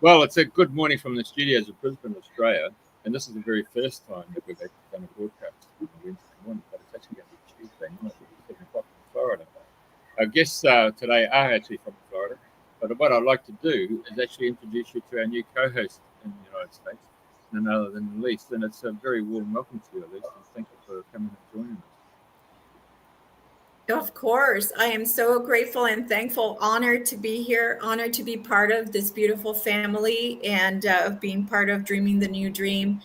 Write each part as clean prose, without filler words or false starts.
Well, it's a good morning from the studios of Brisbane, Australia, and this is the very first time that we've actually done a broadcast on a Wednesday morning, but it's actually going to be Tuesday night, 7 o'clock in Florida. Our guests today are actually from Florida, but what I'd like to do is actually introduce you to our new co-host in the United States, none other than Elisa, and it's a very warm welcome to you, Elisa, and thank you for coming and joining us. Of course. I am so grateful and thankful, honored to be here, honored to be part of this beautiful family and of being part of Dreaming the New Dream.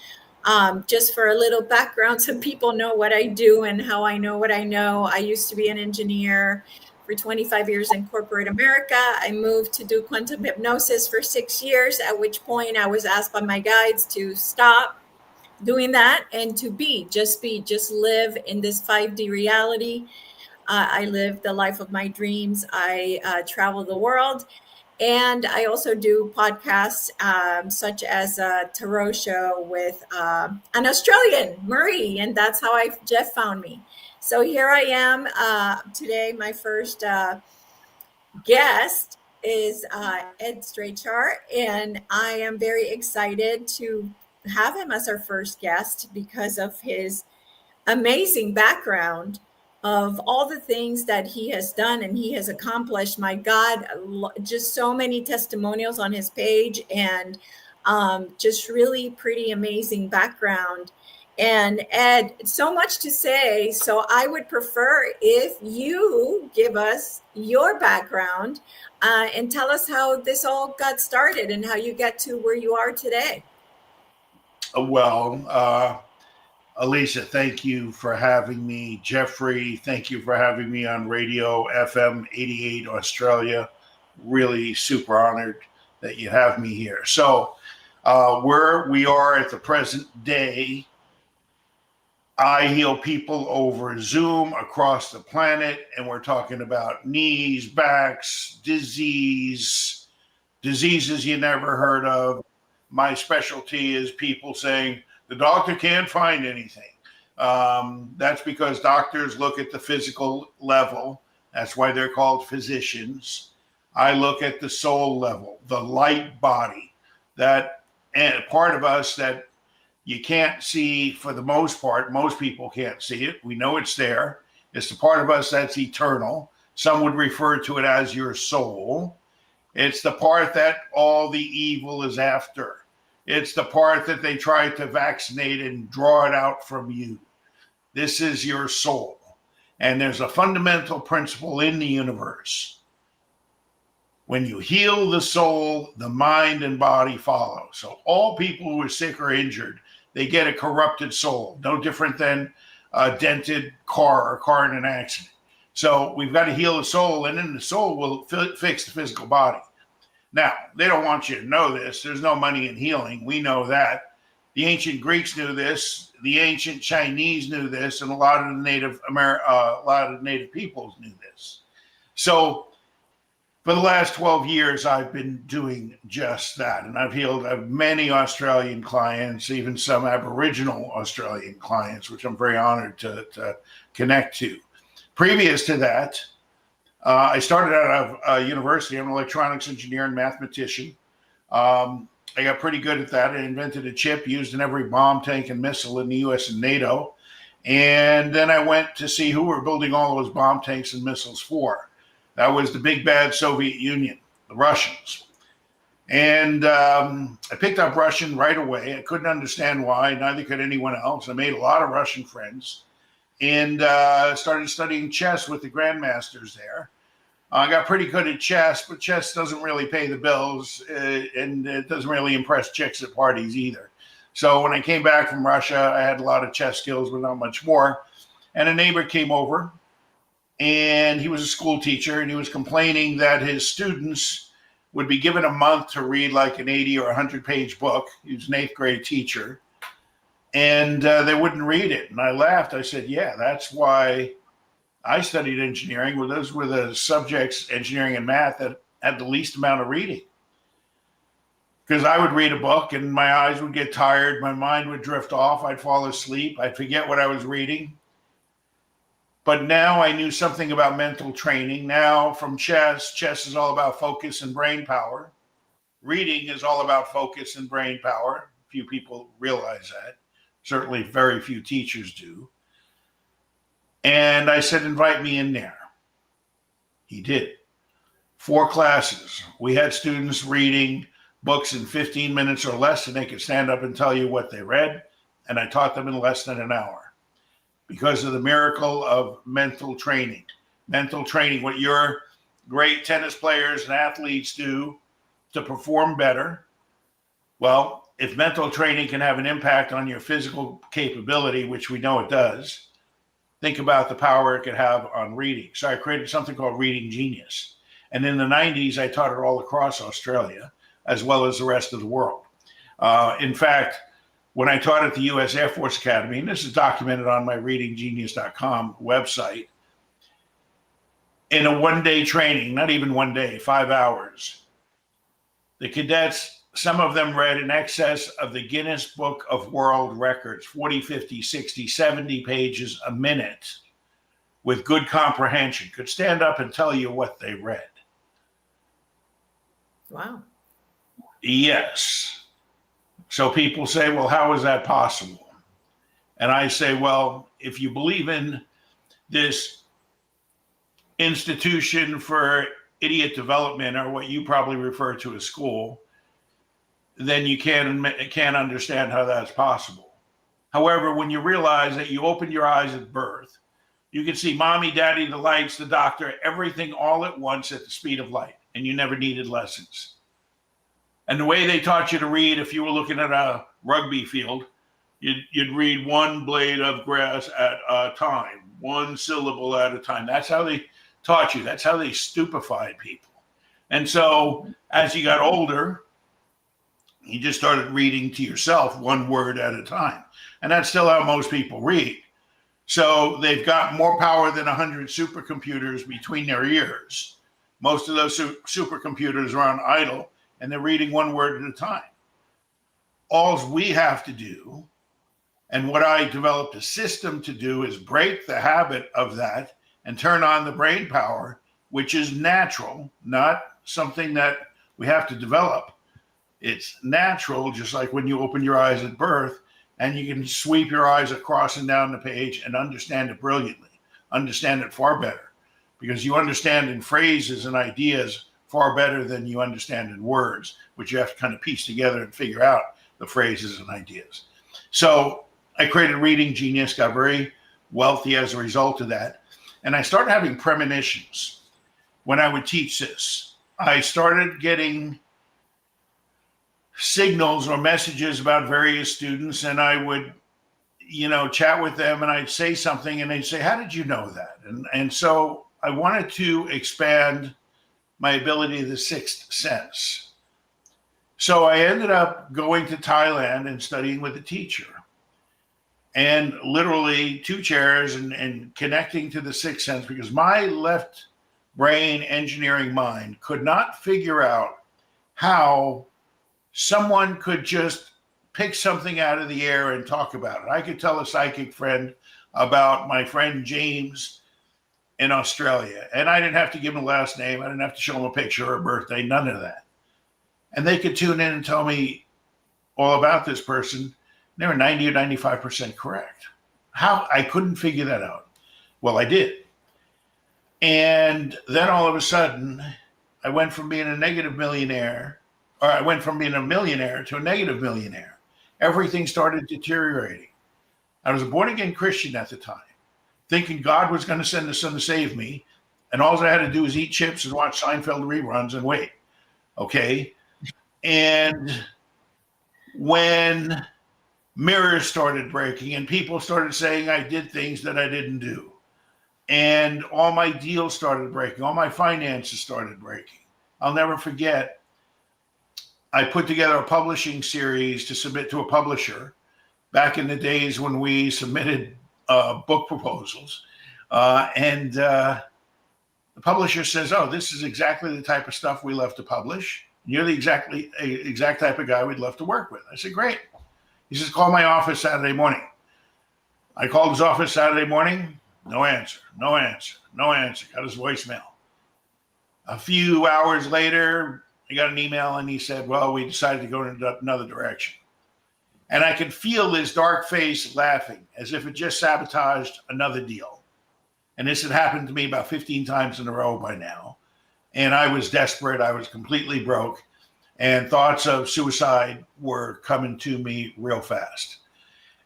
Just for a little background, so people know what I do and how I know what I know. I used to be an engineer for 25 years in corporate America. I moved to do quantum hypnosis for 6 years, at which point I was asked by my guides to stop doing that and to just live in this 5D reality. I live the life of my dreams. I travel the world. And I also do podcasts such as a tarot show with an Australian, Marie. And that's how Jeff found me. So here I am today. My first guest is Ed Strachar. And I am very excited to have him as our first guest because of his amazing background of all the things that he has done and he has accomplished. My God, just so many testimonials on his page and just really pretty amazing background. And Ed, so much to say. So I would prefer if you give us your background and tell us how this all got started and how you get to where you are today. Elisa, thank you for having me. Jeffrey, thank you for having me on radio FM 88 Australia. Really super honored that you have me here. So where we are at the present day, I heal people over Zoom across the planet, and we're talking about knees, backs, diseases you never heard of. My specialty is people saying, the doctor can't find anything. That's because doctors look at the physical level. That's why they're called physicians. I look at the soul level, the light body, that part of us that you can't see for the most part. Most people can't see it. We know it's there. It's the part of us that's eternal. Some would refer to it as your soul. It's the part that all the evil is after. It's the part that they try to vaccinate and draw it out from you. This is your soul. And there's a fundamental principle in the universe. When you heal the soul, the mind and body follow. So all people who are sick or injured, they get a corrupted soul, no different than a dented car or a car in an accident. So we've got to heal the soul, and then the soul will fix the physical body. Now, they don't want you to know this. There's no money in healing. We know that. The ancient Greeks knew this. The ancient Chinese knew this, and a lot of the native peoples knew this. So, for the last 12 years, I've been doing just that, and I've healed many Australian clients, even some Aboriginal Australian clients, which I'm very honored to connect to. Previous to that, I started out of university. I'm an electronics engineer and mathematician. I got pretty good at that. I invented a chip used in every bomb, tank, and missile in the US and NATO. And then I went to see who were building all those bomb tanks and missiles for. That was the big bad Soviet Union, the Russians. And I picked up Russian right away. I couldn't understand why. Neither could anyone else. I made a lot of Russian friends and started studying chess with the grandmasters there. I got pretty good at chess, but chess doesn't really pay the bills, and it doesn't really impress chicks at parties either. So when I came back from Russia, I had a lot of chess skills, but not much more. And a neighbor came over, and he was a school teacher, and he was complaining that his students would be given a month to read like an 80 or 100-page book. He was an 8th grade teacher, and they wouldn't read it. And I laughed. I said, yeah, that's why I studied engineering. Well, those were the subjects, engineering and math, that had the least amount of reading. Because I would read a book and my eyes would get tired. My mind would drift off. I'd fall asleep. I'd forget what I was reading. But now I knew something about mental training. Now from chess is all about focus and brain power. reading is all about focus and brain power. Few people realize that. Certainly very few teachers do. And I said, invite me in there. He did. 4 classes. We had students reading books in 15 minutes or less, and they could stand up and tell you what they read. And I taught them in less than an hour because of the miracle of mental training. Mental training, what your great tennis players and athletes do to perform better. Well, if mental training can have an impact on your physical capability, which we know it does, think about the power it could have on reading. So I created something called Reading Genius. And in the 90s, I taught it all across Australia, as well as the rest of the world. In fact, when I taught at the U.S. Air Force Academy, and this is documented on my readinggenius.com website, in a one-day training, not even one day, 5 hours, the cadets, some of them read in excess of the Guinness Book of World Records, 40, 50, 60, 70 pages a minute with good comprehension, could stand up and tell you what they read. Wow. Yes. So people say, well, how is that possible? And I say, well, if you believe in this institution for idiot development, or what you probably refer to as school, then you can't understand how that's possible. However, when you realize that you opened your eyes at birth, you can see mommy, daddy, the lights, the doctor, everything all at once at the speed of light, and you never needed lessons. And the way they taught you to read, if you were looking at a rugby field, you'd read one blade of grass at a time, one syllable at a time. That's how they taught you. That's how they stupefied people. And so as you got older, you just started reading to yourself one word at a time. And that's still how most people read. So they've got more power than 100 supercomputers between their ears. Most of those supercomputers are on idle, and they're reading one word at a time. All we have to do, and what I developed a system to do, is break the habit of that and turn on the brain power, which is natural, not something that we have to develop. It's natural, just like when you open your eyes at birth and you can sweep your eyes across and down the page and understand it brilliantly, understand it far better, because you understand in phrases and ideas far better than you understand in words, which you have to kind of piece together and figure out the phrases and ideas. So I created Reading Genius, got very wealthy as a result of that. And I started having premonitions when I would teach this. I started getting signals or messages about various students, and I would, chat with them, and I'd say something, and they'd say, how did you know that? And so I wanted to expand my ability of the sixth sense. So I ended up going to Thailand and studying with a teacher, and literally 2 chairs and connecting to the sixth sense, because my left brain engineering mind could not figure out how someone could just pick something out of the air and talk about it. I could tell a psychic friend about my friend James in Australia, and I didn't have to give him a last name. I didn't have to show him a picture or a birthday, none of that. And they could tune in and tell me all about this person. They were 90 or 95% correct. How? I couldn't figure that out. Well, I did. And then all of a sudden, I went from being a negative millionaire, or I went from being a millionaire to a negative millionaire. Everything started deteriorating. I was a born-again Christian at the time, thinking God was going to send his son to save me, and all I had to do was eat chips and watch Seinfeld reruns and wait. Okay? And when mirrors started breaking and people started saying I did things that I didn't do, and all my deals started breaking, all my finances started breaking, I'll never forget, I put together a publishing series to submit to a publisher back in the days when we submitted book proposals. And the publisher says, oh, this is exactly the type of stuff we love to publish. You're the exact type of guy we'd love to work with. I said, great. He says, call my office Saturday morning. I called his office Saturday morning. No answer, no answer, no answer. Got his voicemail. A few hours later, I got an email and he said, well, we decided to go in another direction. And I could feel his dark face laughing as if it just sabotaged another deal. And this had happened to me about 15 times in a row by now. And I was desperate. I was completely broke. And thoughts of suicide were coming to me real fast.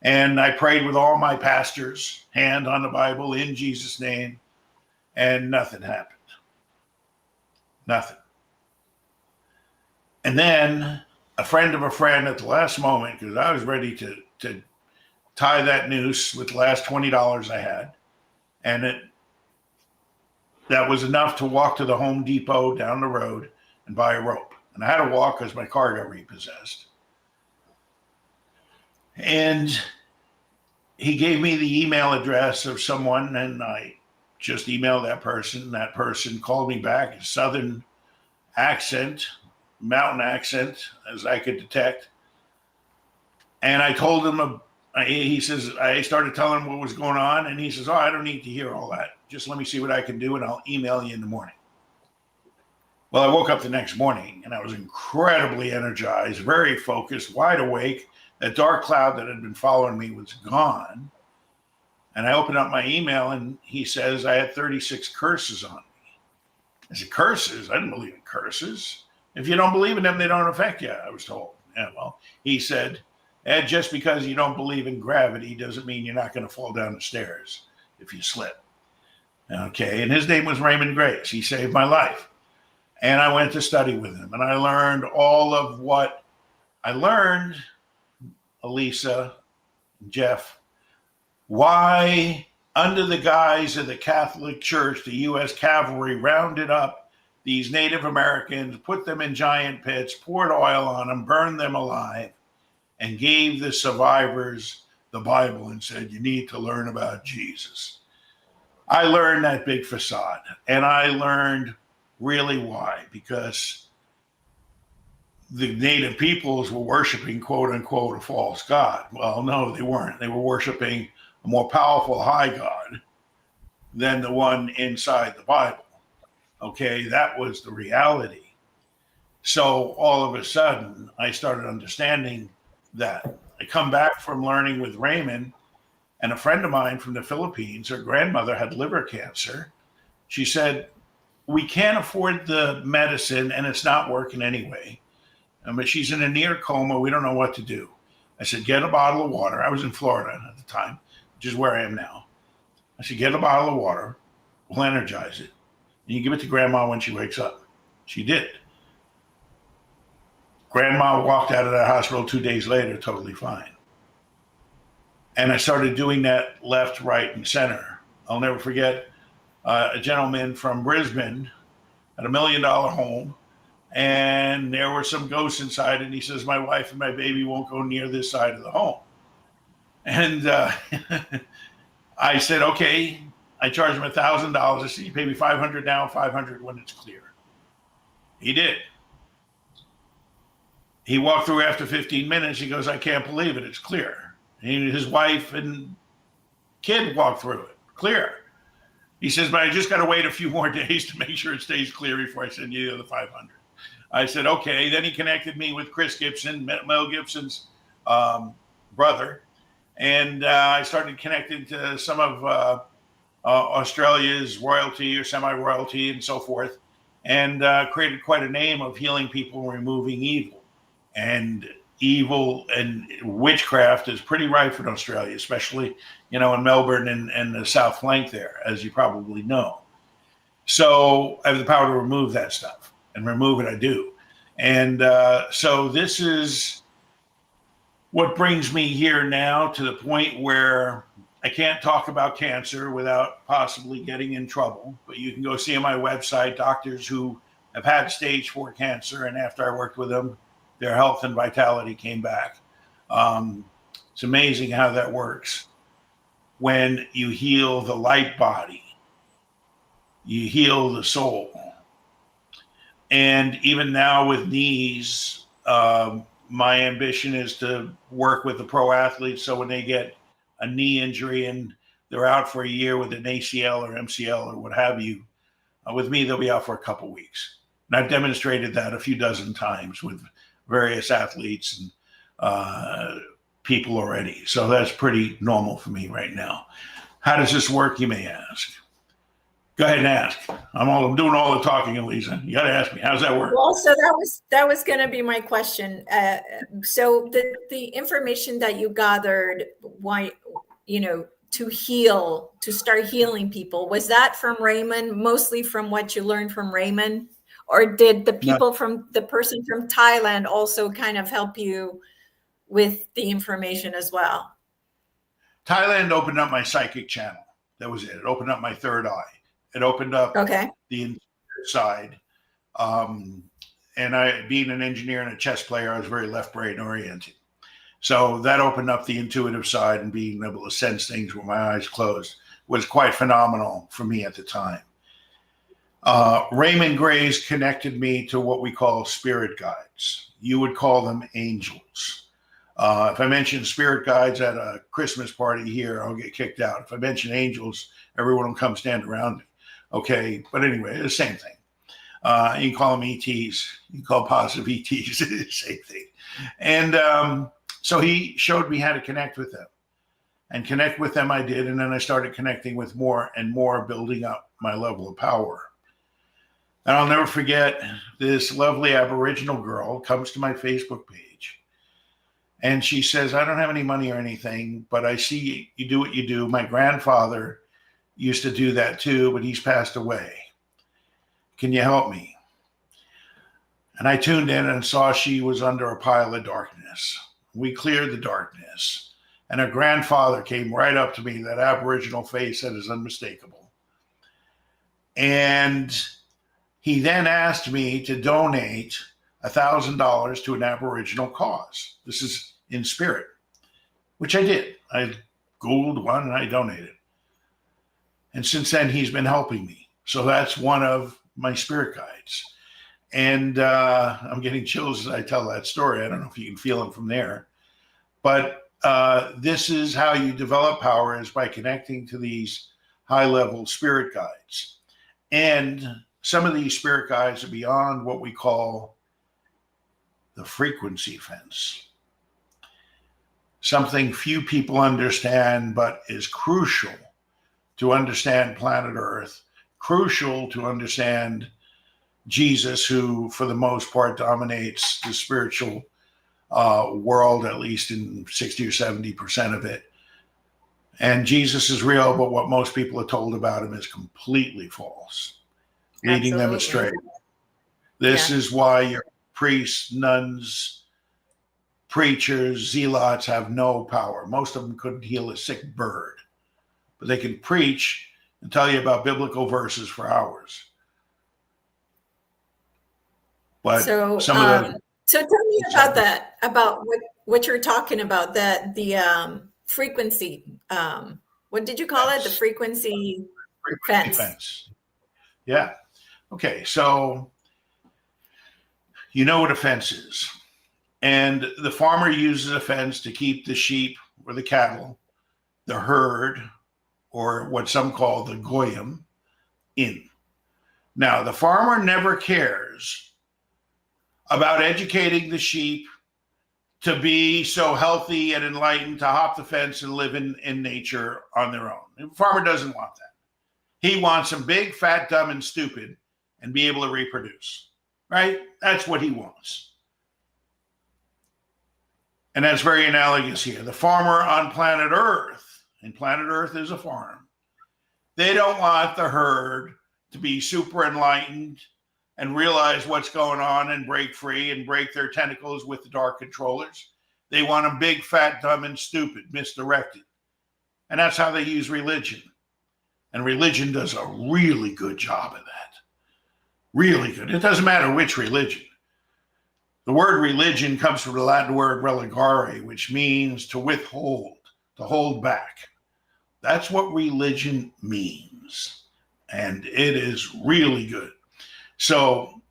And I prayed with all my pastors, hand on the Bible, in Jesus' name. And nothing happened. Nothing. And then a friend of a friend at the last moment, because I was ready to tie that noose with the last $20 I had. And that was enough to walk to the Home Depot down the road and buy a rope. And I had to walk because my car got repossessed. And he gave me the email address of someone, and I just emailed that person. That person called me back, a Southern accent, mountain accent, as I could detect. And I told him, he says, I started telling him what was going on. And he says, oh, I don't need to hear all that. Just let me see what I can do, and I'll email you in the morning. Well, I woke up the next morning, and I was incredibly energized, very focused, wide awake. That dark cloud that had been following me was gone. And I opened up my email, and he says I had 36 curses on me. I said, curses? I didn't believe in curses. If you don't believe in them, they don't affect you, I was told. Yeah, well, he said, Ed, just because you don't believe in gravity doesn't mean you're not going to fall down the stairs if you slip. Okay, and his name was Raymond Grace. He saved my life. And I went to study with him, and I learned all of what I learned, Elisa, Jeff, why under the guise of the Catholic Church, the U.S. cavalry rounded up these Native Americans, put them in giant pits, poured oil on them, burned them alive, and gave the survivors the Bible and said, you need to learn about Jesus. I learned that big facade, and I learned really why, because the native peoples were worshiping, quote unquote, a false god. Well, no, they weren't. They were worshiping a more powerful high god than the one inside the Bible. Okay, that was the reality. So all of a sudden, I started understanding that. I come back from learning with Raymond, and a friend of mine from the Philippines, her grandmother had liver cancer. She said, we can't afford the medicine, and it's not working anyway. But she's in a near coma. We don't know what to do. I said, get a bottle of water. I was in Florida at the time, which is where I am now. I said, get a bottle of water. We'll energize it. And you give it to Grandma when she wakes up. She did. Grandma walked out of that hospital 2 days later, totally fine. And I started doing that left, right, and center. I'll never forget a gentleman from Brisbane at $1 million home. And there were some ghosts inside, and he says, my wife and my baby won't go near this side of the home. And I said, okay. I charged him $1,000. I said, you pay me $500 now, $500 when it's clear. He did. He walked through after 15 minutes. He goes, I can't believe it. It's clear. His wife and kid walked through it. Clear. He says, but I just got to wait a few more days to make sure it stays clear before I send you the $500. I said, okay. Then he connected me with Chris Gibson, Mel Gibson's brother. And I started connecting to some of Australia's royalty or semi-royalty and so forth, and created quite a name of healing people and removing evil. And evil and witchcraft is pretty rife in Australia, especially, in Melbourne and the South Flank there, as you probably know. So I have the power to remove that stuff, and remove it I do. And so this is what brings me here now to the point where I can't talk about cancer without possibly getting in trouble. But you can go see on my website doctors who have had stage 4 cancer, and after I worked with them, their health and vitality came back. It's amazing how that works. When you heal the light body, you heal the soul. And even now with knees, my ambition is to work with the pro athletes, so when they get a knee injury and they're out for a year with an ACL or MCL or what have you, with me, they'll be out for a couple weeks. And I've demonstrated that a few dozen times with various athletes and people already. So that's pretty normal for me right now. How does this work, you may ask? Go ahead and ask. I'm doing all the talking, Elisa. You got to ask me. How does that work? Well, so that was going to be my question. So the information that you gathered, why, to start healing people, was that from Raymond, mostly from what you learned from Raymond? Or did the people the person from Thailand also kind of help you with the information as well? Thailand opened up my psychic channel. That was it. It opened up my third eye. It opened up the entire side. And I, being an engineer and a chess player, I was very left brain oriented. So that opened up the intuitive side, and being able to sense things with my eyes closed was quite phenomenal for me at the time. Raymond Grace connected me to what we call spirit guides. You would call them angels. If I mention spirit guides at a Christmas party here, I'll get kicked out. If I mention angels, everyone will come stand around me. Okay, but anyway, the same thing. You can call them ETs. You can call positive ETs. Same thing. And so he showed me how to connect with them. And connect with them I did. And then I started connecting with more and more, building up my level of power. And I'll never forget, this lovely Aboriginal girl comes to my Facebook page. And she says, I don't have any money or anything, but I see you do what you do. My grandfather used to do that too, but he's passed away. Can you help me? And I tuned in and saw she was under a pile of darkness. We cleared the darkness. And her grandfather came right up to me, that Aboriginal face that is unmistakable. And he then asked me to donate $1,000 to an Aboriginal cause. This is in spirit, which I did. I Googled one and I donated. And since then, he's been helping me. So that's one of my spirit guides. And I'm getting chills as I tell that story. I don't know if you can feel them from there. But this is how you develop power, is by connecting to these high-level spirit guides. And some of these spirit guides are beyond what we call the frequency fence. Something few people understand, but is crucial to understand planet Earth, crucial to understand Jesus, who for the most part dominates the spiritual world, at least in 60 or 70% of it. And Jesus is real, but what most people are told about him is completely false, leading them astray. This is why your priests, nuns, preachers, zealots have no power. Most of them couldn't heal a sick bird, but they can preach and tell you about biblical verses for hours. But so tell me about that, about what you're talking about, the frequency. What did you call it? The frequency fence. Yeah. Okay. So you know what a fence is. And the farmer uses a fence to keep the sheep or the cattle, the herd, or what some call the goyim, in. Now, the farmer never cares about educating the sheep to be so healthy and enlightened to hop the fence and live in nature on their own. The farmer doesn't want that. He wants them big, fat, dumb, and stupid and be able to reproduce, right? That's what he wants. And that's very analogous here. The farmer on planet Earth, and planet Earth is a farm, they don't want the herd to be super enlightened and realize what's going on and break free and break their tentacles with the dark controllers. They want them big, fat, dumb, and stupid, misdirected. And that's how they use religion. And religion does a really good job of that. Really good. It doesn't matter which religion. The word religion comes from the Latin word religare, which means to withhold, to hold back. That's what religion means. And it is really good. So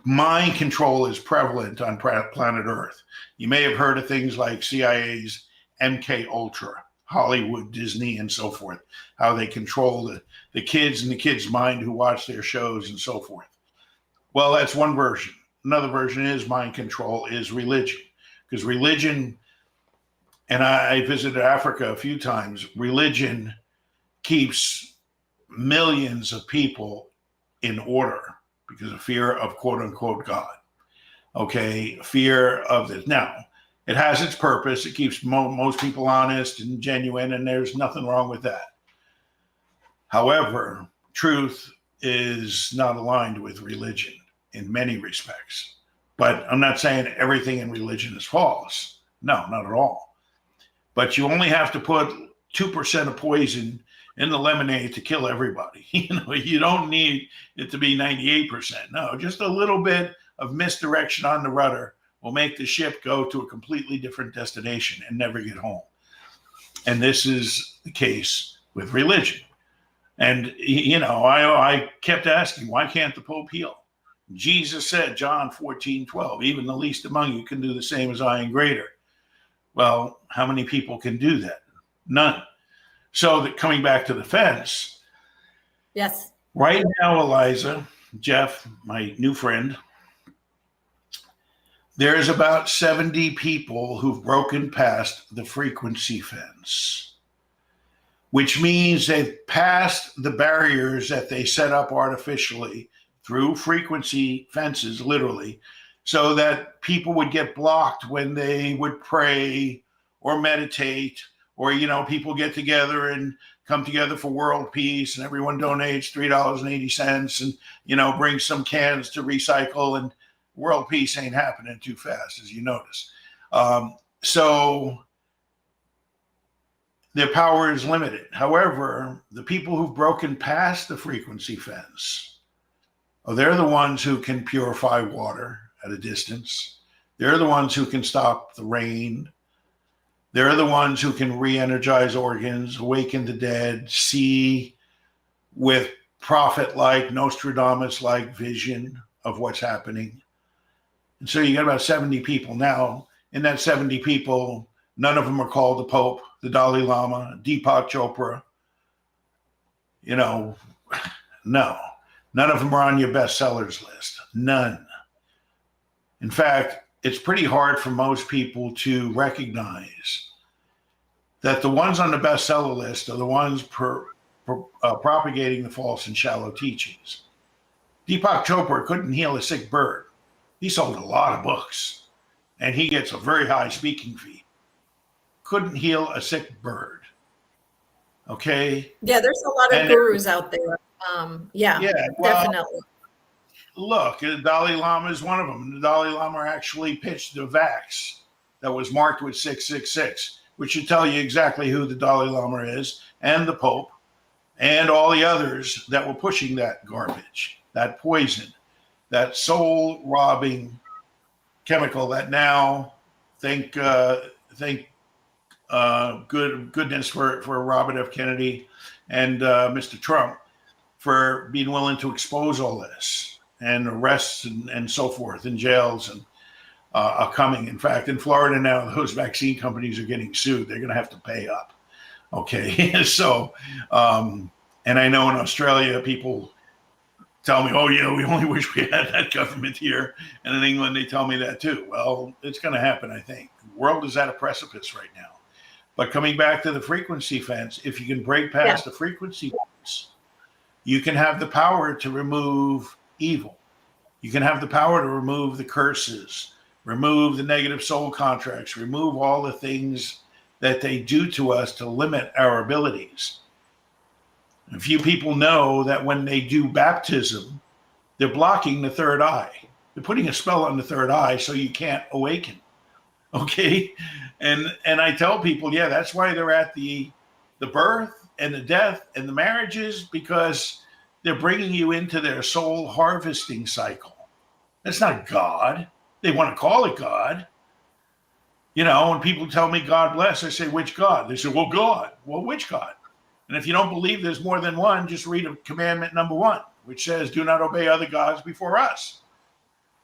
mind control is prevalent on planet Earth. You may have heard of things like CIA's MK Ultra, Hollywood, Disney, and so forth, how they control the kids and the kids' mind who watch their shows and so forth. Well, that's one version. Another version is mind control, is religion. Because religion, and I visited Africa a few times, religion keeps millions of people in order because of fear of quote unquote God. Okay, fear of this. Now, it has its purpose. It keeps most people honest and genuine, and there's nothing wrong with that. However, truth is not aligned with religion in many respects. But I'm not saying everything in religion is false. No, not at all. But you only have to put 2% of poison in the lemonade to kill everybody. You don't need it to be 98%. No, just a little bit of misdirection on the rudder will make the ship go to a completely different destination and never get home. And this is the case with religion. And, I kept asking, why can't the Pope heal? Jesus said, John 14:12, even the least among you can do the same as I and greater. Well, how many people can do that? None. So that coming back to the fence. Yes. Right now, Eliza, Jeff, my new friend, there's about 70 people who've broken past the frequency fence, which means they've passed the barriers that they set up artificially through frequency fences, literally, so that people would get blocked when they would pray or meditate, or, people get together and come together for world peace, and everyone donates $3.80 and, brings some cans to recycle, and world peace ain't happening too fast, as you notice. So their power is limited. However, the people who've broken past the frequency fence, they're the ones who can purify water at a distance. They're the ones who can stop the rain. They're the ones who can re-energize organs, awaken the dead, see with prophet-like, Nostradamus-like vision of what's happening. And so you got about 70 people now. In that 70 people, none of them are called the Pope, the Dalai Lama, Deepak Chopra. No. None of them are on your bestsellers list. None. In fact, it's pretty hard for most people to recognize that the ones on the bestseller list are the ones propagating the false and shallow teachings. Deepak Chopra couldn't heal a sick bird. He sold a lot of books, and he gets a very high speaking fee. Couldn't heal a sick bird. Okay? Yeah, there's a lot of gurus out there. Definitely. Look, the Dalai Lama is one of them. The Dalai Lama actually pitched the vax that was marked with 666, which should tell you exactly who the Dalai Lama is, and the Pope, and all the others that were pushing that garbage, that poison, that soul-robbing chemical that now, thank goodness for Robert F. Kennedy and Mr. Trump for being willing to expose all this, and arrests and so forth, and jails and are coming. In fact, in Florida now, those vaccine companies are getting sued. They're going to have to pay up. Okay, so, and I know in Australia, people tell me, we only wish we had that government here. And in England, they tell me that too. Well, it's going to happen, I think. The world is at a precipice right now. But coming back to the frequency fence, if you can break past the frequency fence, you can have the power to remove evil. You can have the power to remove the curses, remove the negative soul contracts, remove all the things that they do to us to limit our abilities. A few people know that when they do baptism, they're blocking the third eye. They're putting a spell on the third eye so you can't awaken. Okay? And I tell people, that's why they're at the birth and the death and the marriages, because they're bringing you into their soul harvesting cycle. That's not God. They want to call it God. When people tell me God bless, I say, which God? They say, well, God. Well, which God? And if you don't believe there's more than one, just read commandment number 1, which says, do not obey other gods before us.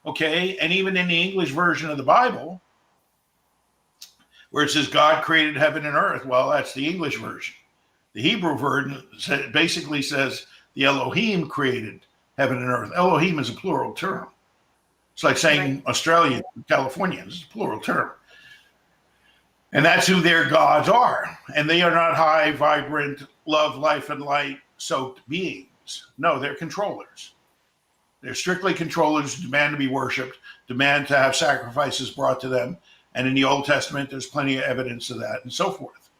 Okay? And even in the English version of the Bible, where it says God created heaven and earth, well, that's the English version. The Hebrew version basically says the Elohim created heaven and earth. Elohim is a plural term. It's like saying Australian, Californians is a plural term. And that's who their gods are. And they are not high, vibrant, love, life, and light soaked beings. No, they're controllers. They're strictly controllers who demand to be worshipped, demand to have sacrifices brought to them. And in the Old Testament, there's plenty of evidence of that and so forth.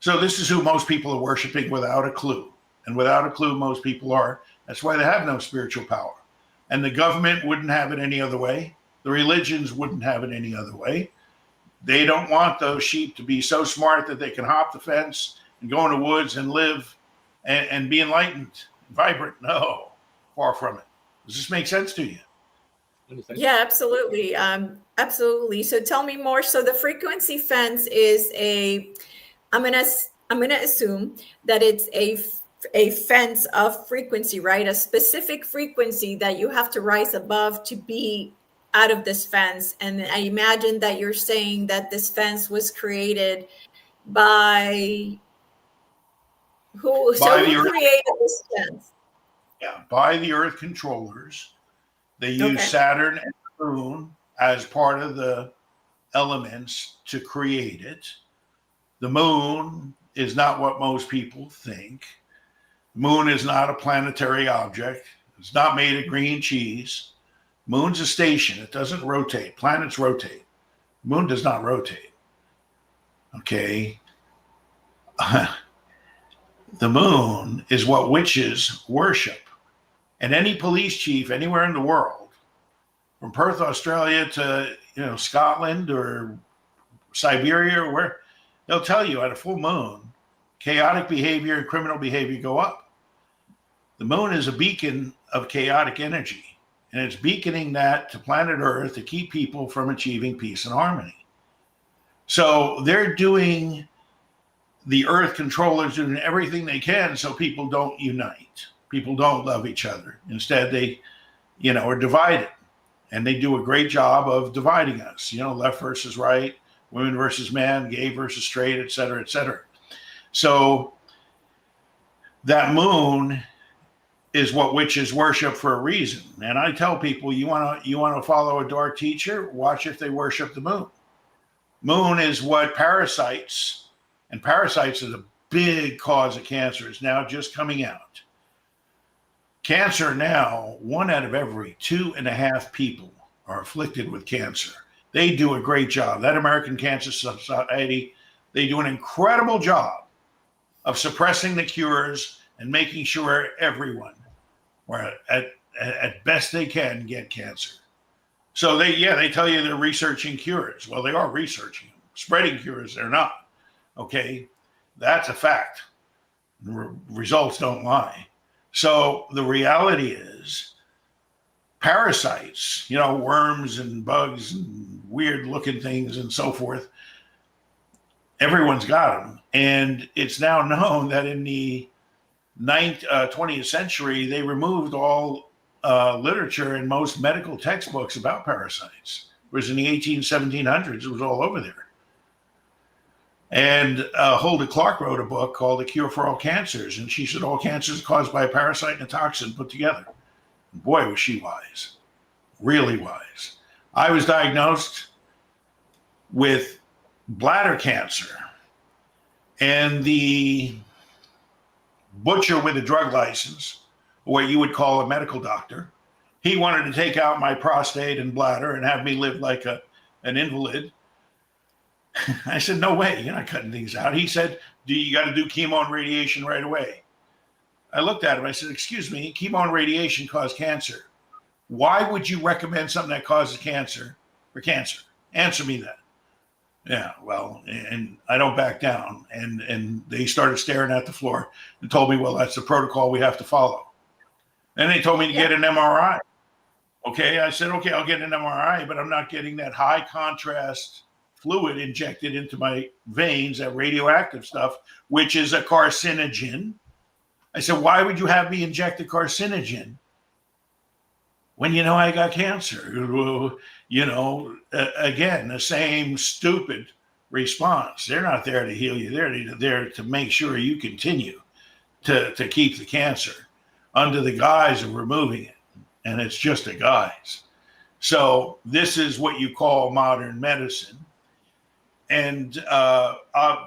So this is who most people are worshiping without a clue. And without a clue, most people are. That's why they have no spiritual power. And the government wouldn't have it any other way. The religions wouldn't have it any other way. They don't want those sheep to be so smart that they can hop the fence and go in the woods and live and be enlightened, vibrant. No, far from it. Does this make sense to you? Yeah, absolutely. Absolutely. So tell me more. So the frequency fence is I'm gonna assume that it's a fence of frequency, right? A specific frequency that you have to rise above to be out of this fence. And I imagine that you're saying that this fence was created by who? Who created this fence? Yeah, by the Earth controllers. They use Saturn and the Moon as part of the elements to create it. The Moon is not what most people think. The Moon is not a planetary object. It's not made of green cheese. Moon's a station. It doesn't rotate. Planets rotate. Moon does not rotate. Okay. The moon is what witches worship. And any police chief anywhere in the world, from Perth, Australia to Scotland or Siberia or where, they'll tell you at a full moon, chaotic behavior and criminal behavior go up. The moon is a beacon of chaotic energy. And it's beaconing that to planet Earth to keep people from achieving peace and harmony. So they're doing, the Earth controllers doing everything they can so people don't unite. People don't love each other. Instead, they, are divided. And they do a great job of dividing us. Left versus right, women versus men, gay versus straight, et cetera, et cetera. So that moon is what witches worship for a reason. And I tell people, you want to follow a dark teacher, watch if they worship the moon. Moon is what parasites, and parasites is a big cause of cancer, is now just coming out. Cancer now, 1 out of every 2.5 people are afflicted with cancer. They do a great job. That American Cancer Society, they do an incredible job of suppressing the cures and making sure everyone, or at best they can, get cancer. So they tell you they're researching cures. Well, they are researching them. Spreading cures, they're not. Okay, that's a fact. Results don't lie. So the reality is parasites, worms and bugs and weird looking things and so forth, everyone's got them. And it's now known that in the 20th century, they removed all literature in most medical textbooks about parasites. Whereas in the 1700s, it was all over there. And Hulda Clark wrote a book called The Cure for All Cancers. And she said all cancers are caused by a parasite and a toxin put together. And boy, was she wise. Really wise. I was diagnosed with bladder cancer. And the butcher with a drug license, or what you would call a medical doctor, he wanted to take out my prostate and bladder and have me live like an invalid. I said, no way, you're not cutting things out. He said, you got to do chemo and radiation right away. I looked at him, I said, excuse me, chemo and radiation cause cancer. Why would you recommend something that causes cancer for cancer? Answer me that. Yeah, well, and I don't back down. And they started staring at the floor and told me, well, that's the protocol we have to follow. And they told me to get an MRI. Okay, I said, okay, I'll get an MRI, but I'm not getting that high contrast fluid injected into my veins, that radioactive stuff, which is a carcinogen. I said, why would you have me inject a carcinogen when I got cancer? Again, the same stupid response. They're not there to heal you. They're there to make sure you continue to keep the cancer. under the guise of removing it. And it's just a guise. So this is what you call modern medicine. And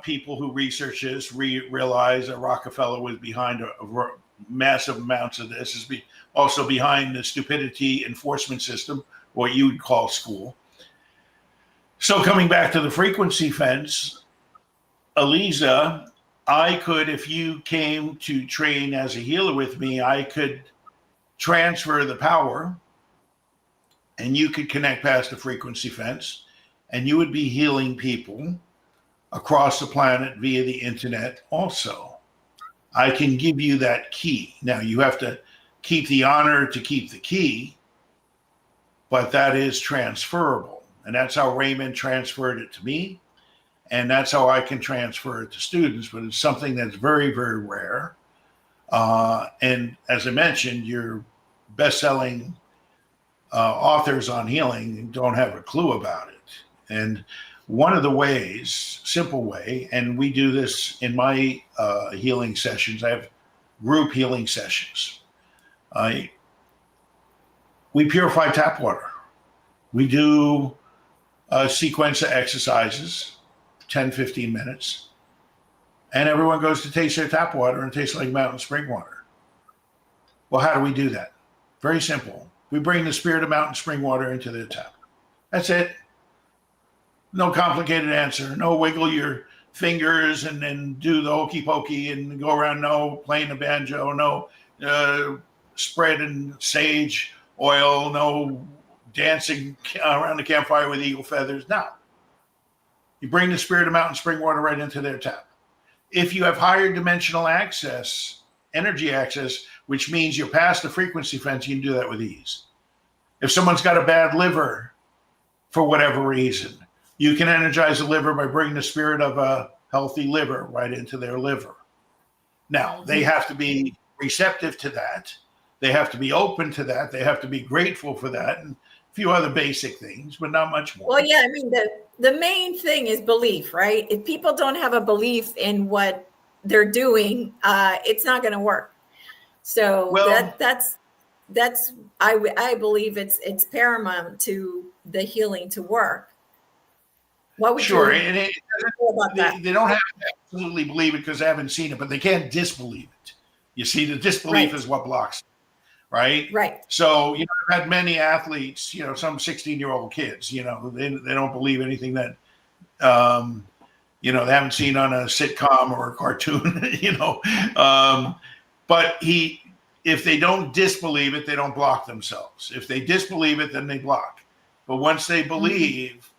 people who research this realize that Rockefeller was behind a massive amounts of this, is also behind the stupidity enforcement system, what you would call school. So coming back to the frequency fence, Elisa, I could, if you came to train as a healer with me, I could transfer the power and you could connect past the frequency fence and you would be healing people across the planet via the internet also. I can give you that key. Now you have to keep the honor to keep the key, but that is transferable. And that's how Raymond transferred it to me. And that's how I can transfer it to students, but it's something that's very, very rare. And as I mentioned, your best-selling authors on healing don't have a clue about it. And one of the ways, simple way, and we do this in my healing sessions, I have group healing sessions. We purify tap water. We do a sequence of exercises, 10, 15 minutes, and everyone goes to taste their tap water and it tastes like mountain spring water. Well, how do we do that? Very simple. We bring the spirit of mountain spring water into their tap. That's it. No complicated answer. No wiggle your fingers and then do the hokey pokey and go around. No playing the banjo. No spreading sage oil. No dancing around the campfire with eagle feathers. No. You bring the spirit of mountain spring water right into their tap. If you have higher dimensional access, energy access, which means you're past the frequency fence, you can do that with ease. If someone's got a bad liver for whatever reason, you can energize the liver by bringing the spirit of a healthy liver right into their liver. Now, they have to be receptive to that. They have to be open to that. They have to be grateful for that, and a few other basic things, but not much more. Well, yeah, I mean, the main thing is belief, right? If people don't have a belief in what they're doing, it's not going to work. So that's I believe it's paramount to the healing to work. What would you and about that? They don't have to absolutely believe it because they haven't seen it, but they can't disbelieve it. You see, the disbelief is what blocks it, right? Right. So, I've had many athletes, some 16-year-old kids, they don't believe anything that, they haven't seen on a sitcom or a cartoon, but if they don't disbelieve it, they don't block themselves. If they disbelieve it, then they block. But once they believe,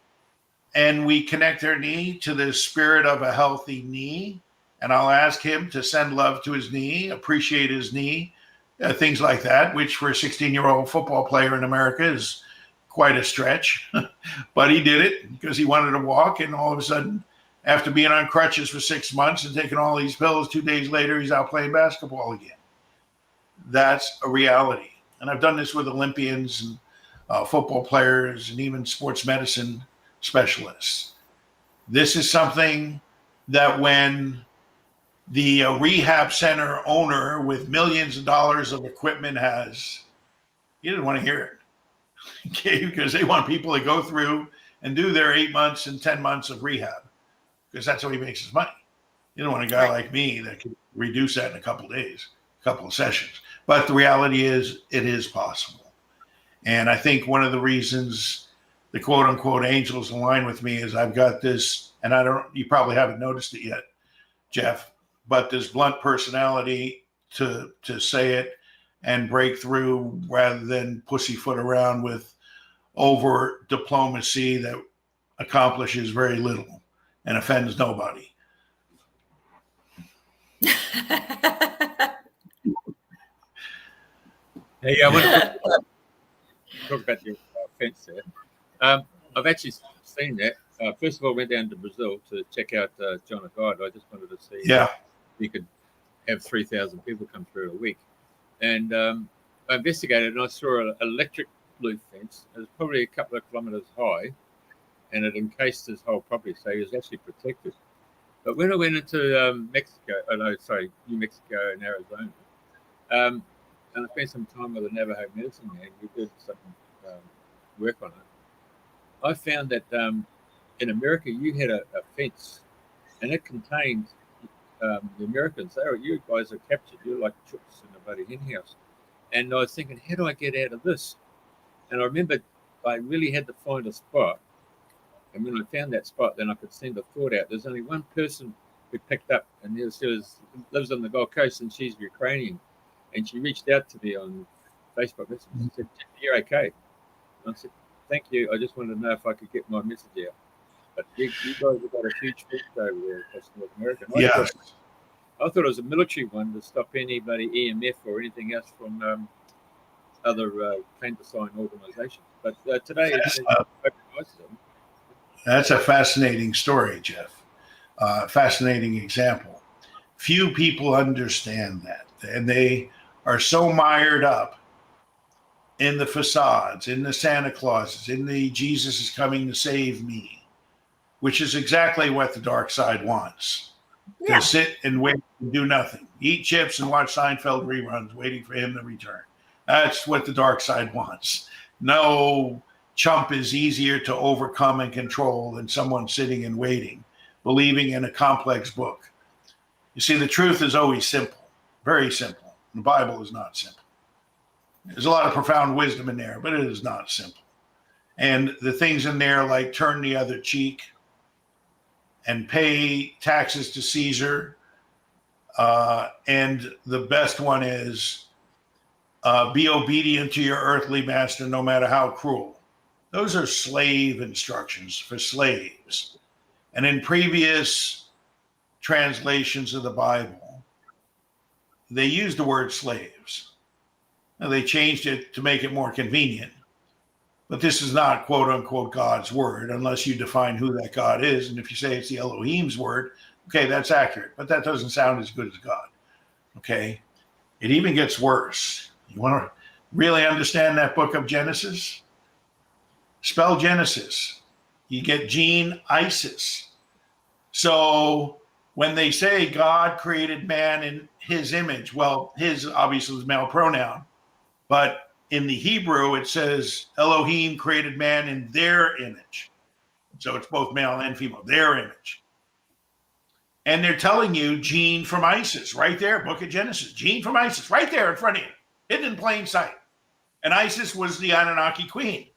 and we connect their knee to the spirit of a healthy knee, and I'll ask him to send love to his knee, appreciate his knee, things like that, which for a 16-year-old football player in America is quite a stretch. But he did it because he wanted to walk, and all of a sudden, after being on crutches for 6 months and taking all these pills, 2 days later, he's out playing basketball again. That's a reality. And I've done this with Olympians and football players and even sports medicine specialists. This is something that when the rehab center owner with millions of dollars of equipment he didn't want to hear it. Okay, because they want people to go through and do their 8 months and 10 months of rehab because that's how he makes his money. You don't want a guy like me that can reduce that in a couple of days, a couple of sessions. But the reality is it is possible. And I think one of the reasons the quote unquote angels align with me is I've got this, and you probably haven't noticed it yet, Jeff, but this blunt personality to say it and break through rather than pussyfoot around with over diplomacy that accomplishes very little and offends nobody. Hey, I want to talk about your fence there. I've actually seen that. First of all, I went down to Brazil to check out John of God. I just wanted to see if you could have 3,000 people come through a week. And I investigated and I saw an electric blue fence. It was probably a couple of kilometres high and it encased his whole property, so he was actually protected. But when I went into New Mexico and Arizona, and I spent some time with the Navajo medicine man. We did some work on it. I found that in America, you had a fence, and it contained the Americans. You guys are captured. You're like chooks in a bloody hen house. And I was thinking, how do I get out of this? And I remember I really had to find a spot. And when I found that spot, then I could send a thought out. There's only one person who picked up, and she lives on the Gold Coast, and she's Ukrainian. And she reached out to me on Facebook Messenger and said, "You're okay." And I said, "Thank you. I just wanted to know if I could get my message out." But you guys have got a huge fence over there across North America. Yes. I thought it was a military one to stop anybody, EMF or anything else from other clandestine organisations. But today, that's a fascinating story, Jeff. Fascinating example. Few people understand that, and they are so mired up in the facades, in the Santa Clauses, in the Jesus is coming to save me, which is exactly what the dark side wants. Yeah. To sit and wait and do nothing, eat chips and watch Seinfeld reruns, waiting for him to return. That's what the dark side wants. No chump is easier to overcome and control than someone sitting and waiting, believing in a complex book. You see, the truth is always simple, very simple. The Bible is not simple. There's a lot of profound wisdom in there, but it is not simple. And the things in there like turn the other cheek and pay taxes to Caesar. And the best one is be obedient to your earthly master, no matter how cruel. Those are slave instructions for slaves. And in previous translations of the Bible, they used the word slaves. Now, they changed it to make it more convenient. But this is not, quote unquote, God's word, unless you define who that God is. And if you say it's the Elohim's word, okay, that's accurate. But that doesn't sound as good as God. Okay? It even gets worse. You want to really understand that book of Genesis? Spell Genesis. You get Gene Isis. So when they say God created man in his image, well, his obviously is male pronoun, but in the Hebrew, it says Elohim created man in their image. So it's both male and female, their image. And they're telling you Gene from Isis, right there, book of Genesis, Gene from Isis, right there in front of you, hidden in plain sight. And Isis was the Anunnaki queen.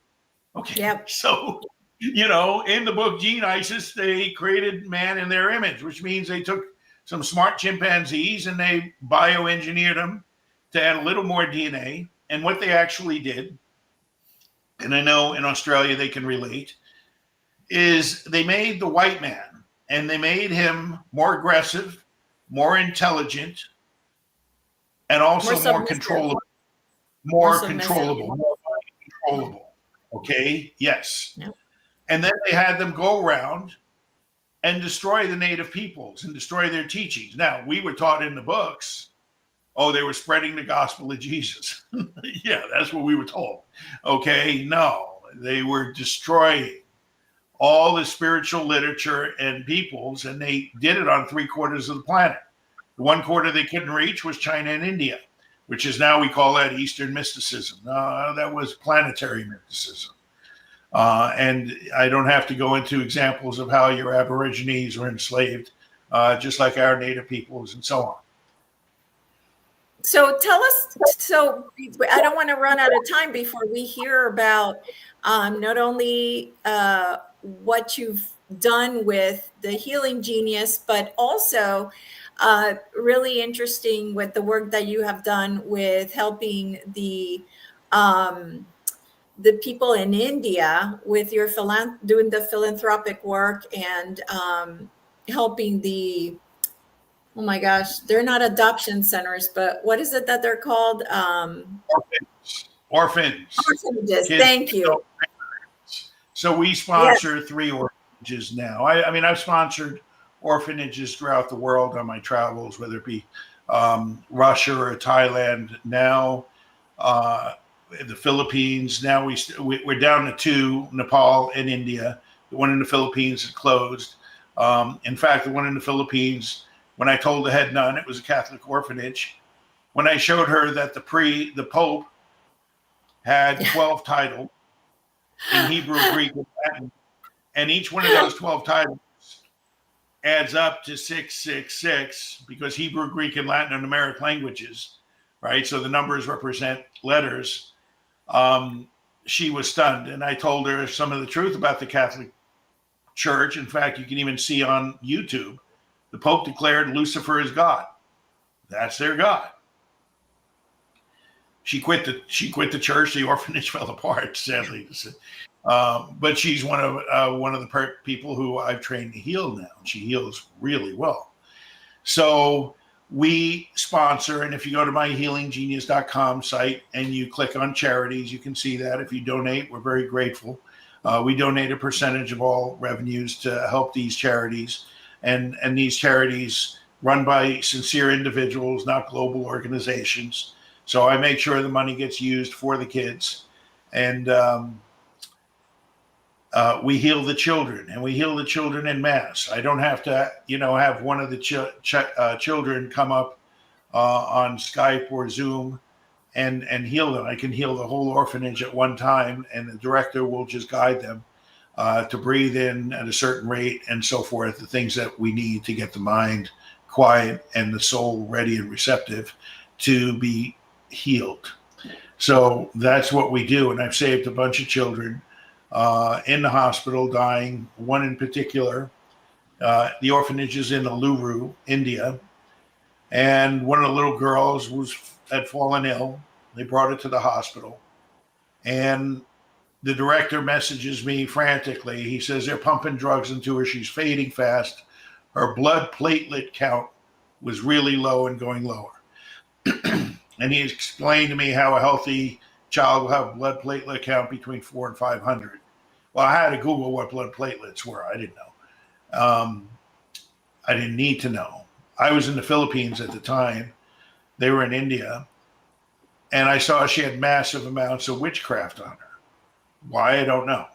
Okay, Yep. So, in the book Gene Isis, they created man in their image, which means they took some smart chimpanzees and they bioengineered them to add a little more DNA. And what they actually did, and I know in Australia they can relate, is they made the white man and they made him more aggressive, more intelligent, and also more controllable. More controllable. Okay, yes. Yep. And then they had them go around and destroy the native peoples and destroy their teachings. Now, we were taught in the books, they were spreading the gospel of Jesus. Yeah, that's what we were told. Okay, no, they were destroying all the spiritual literature and peoples, and they did it on 3/4 of the planet. The 1/4 they couldn't reach was China and India, which is now we call that Eastern mysticism. That was planetary mysticism. And I don't have to go into examples of how your Aborigines were enslaved, just like our native peoples and so on. So tell us, I don't want to run out of time before we hear about not only what you've done with the Healing Genius, but also really interesting with the work that you have done with helping the people in India with your doing the philanthropic work and helping the, oh my gosh, they're not adoption centers, but what is it that they're called? Orphans. Orphanages. Thank you. So we sponsor 3 orphanages now. I mean, I've sponsored orphanages throughout the world on my travels, whether it be Russia or Thailand. Now, the Philippines. Now we're down to 2, Nepal and India. The one in the Philippines is closed. In fact, the one in the Philippines, when I told the head nun it was a Catholic orphanage, when I showed her that the Pope had 12 titles in Hebrew, Greek, and Latin, and each one of those 12 titles adds up to 666 because Hebrew, Greek, and Latin are numeric languages, right? So the numbers represent letters. She was stunned, and I told her some of the truth about the Catholic Church. In fact, you can even see on YouTube, the Pope declared Lucifer is God. That's their God. She quit the church. The orphanage fell apart, sadly to say. But she's one of the people who I've trained to heal now. She heals really well. So we sponsor, and if you go to my healinggenius.com site and you click on charities, you can see that. If you donate, we're very grateful. We donate a percentage of all revenues to help these charities, and these charities run by sincere individuals, not global organizations. So I make sure the money gets used for the kids, and we heal the children, and we heal the children in mass. I don't have to, have one of the children come up on Skype or Zoom and heal them. I can heal the whole orphanage at one time, and the director will just guide them to breathe in at a certain rate and so forth, the things that we need to get the mind quiet and the soul ready and receptive to be healed. So that's what we do. And I've saved a bunch of children in the hospital dying. One in particular, the orphanage is in Uluru, India. And one of the little girls had fallen ill. They brought her to the hospital. And the director messages me frantically. He says they're pumping drugs into her. She's fading fast. Her blood platelet count was really low and going lower. And he explained to me how a healthy child will have a blood platelet count between 400 and 500. Well, I had to Google what blood platelets were. I didn't know. I didn't need to know. I was in the Philippines at the time. They were in India. And I saw she had massive amounts of witchcraft on her. Why, I don't know.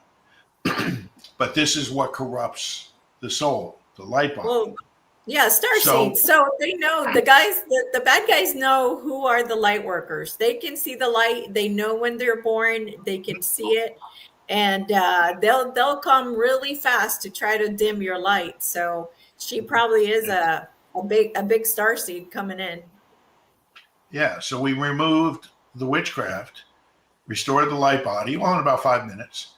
But this is what corrupts the soul, the light body. Well, yeah, starseeds. So they know the guys, the bad guys know who are the light workers. They can see the light. They know when they're born. They can see it, and they'll come really fast to try to dim your light. So she probably is a big starseed coming in. Yeah. So we removed the witchcraft, restored the light body, well, in about 5 minutes,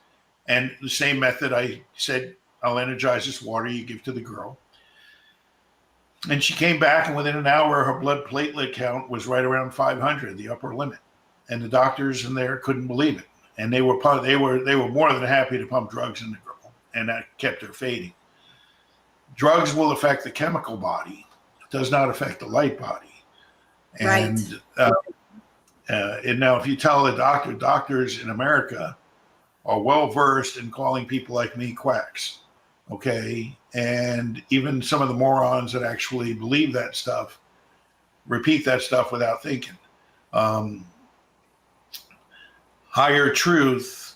and the same method. I said, I'll energize this water you give to the girl. And she came back, and within an hour, her blood platelet count was right around 500, the upper limit. And the doctors in there couldn't believe it. And they were more than happy to pump drugs in the girl, and that kept her fading. Drugs will affect the chemical body. It does not affect the light body. And, right. And now, if you tell a doctors in America are well versed in calling people like me quacks. Okay. And even some of the morons that actually believe that stuff repeat that stuff without thinking. Higher truth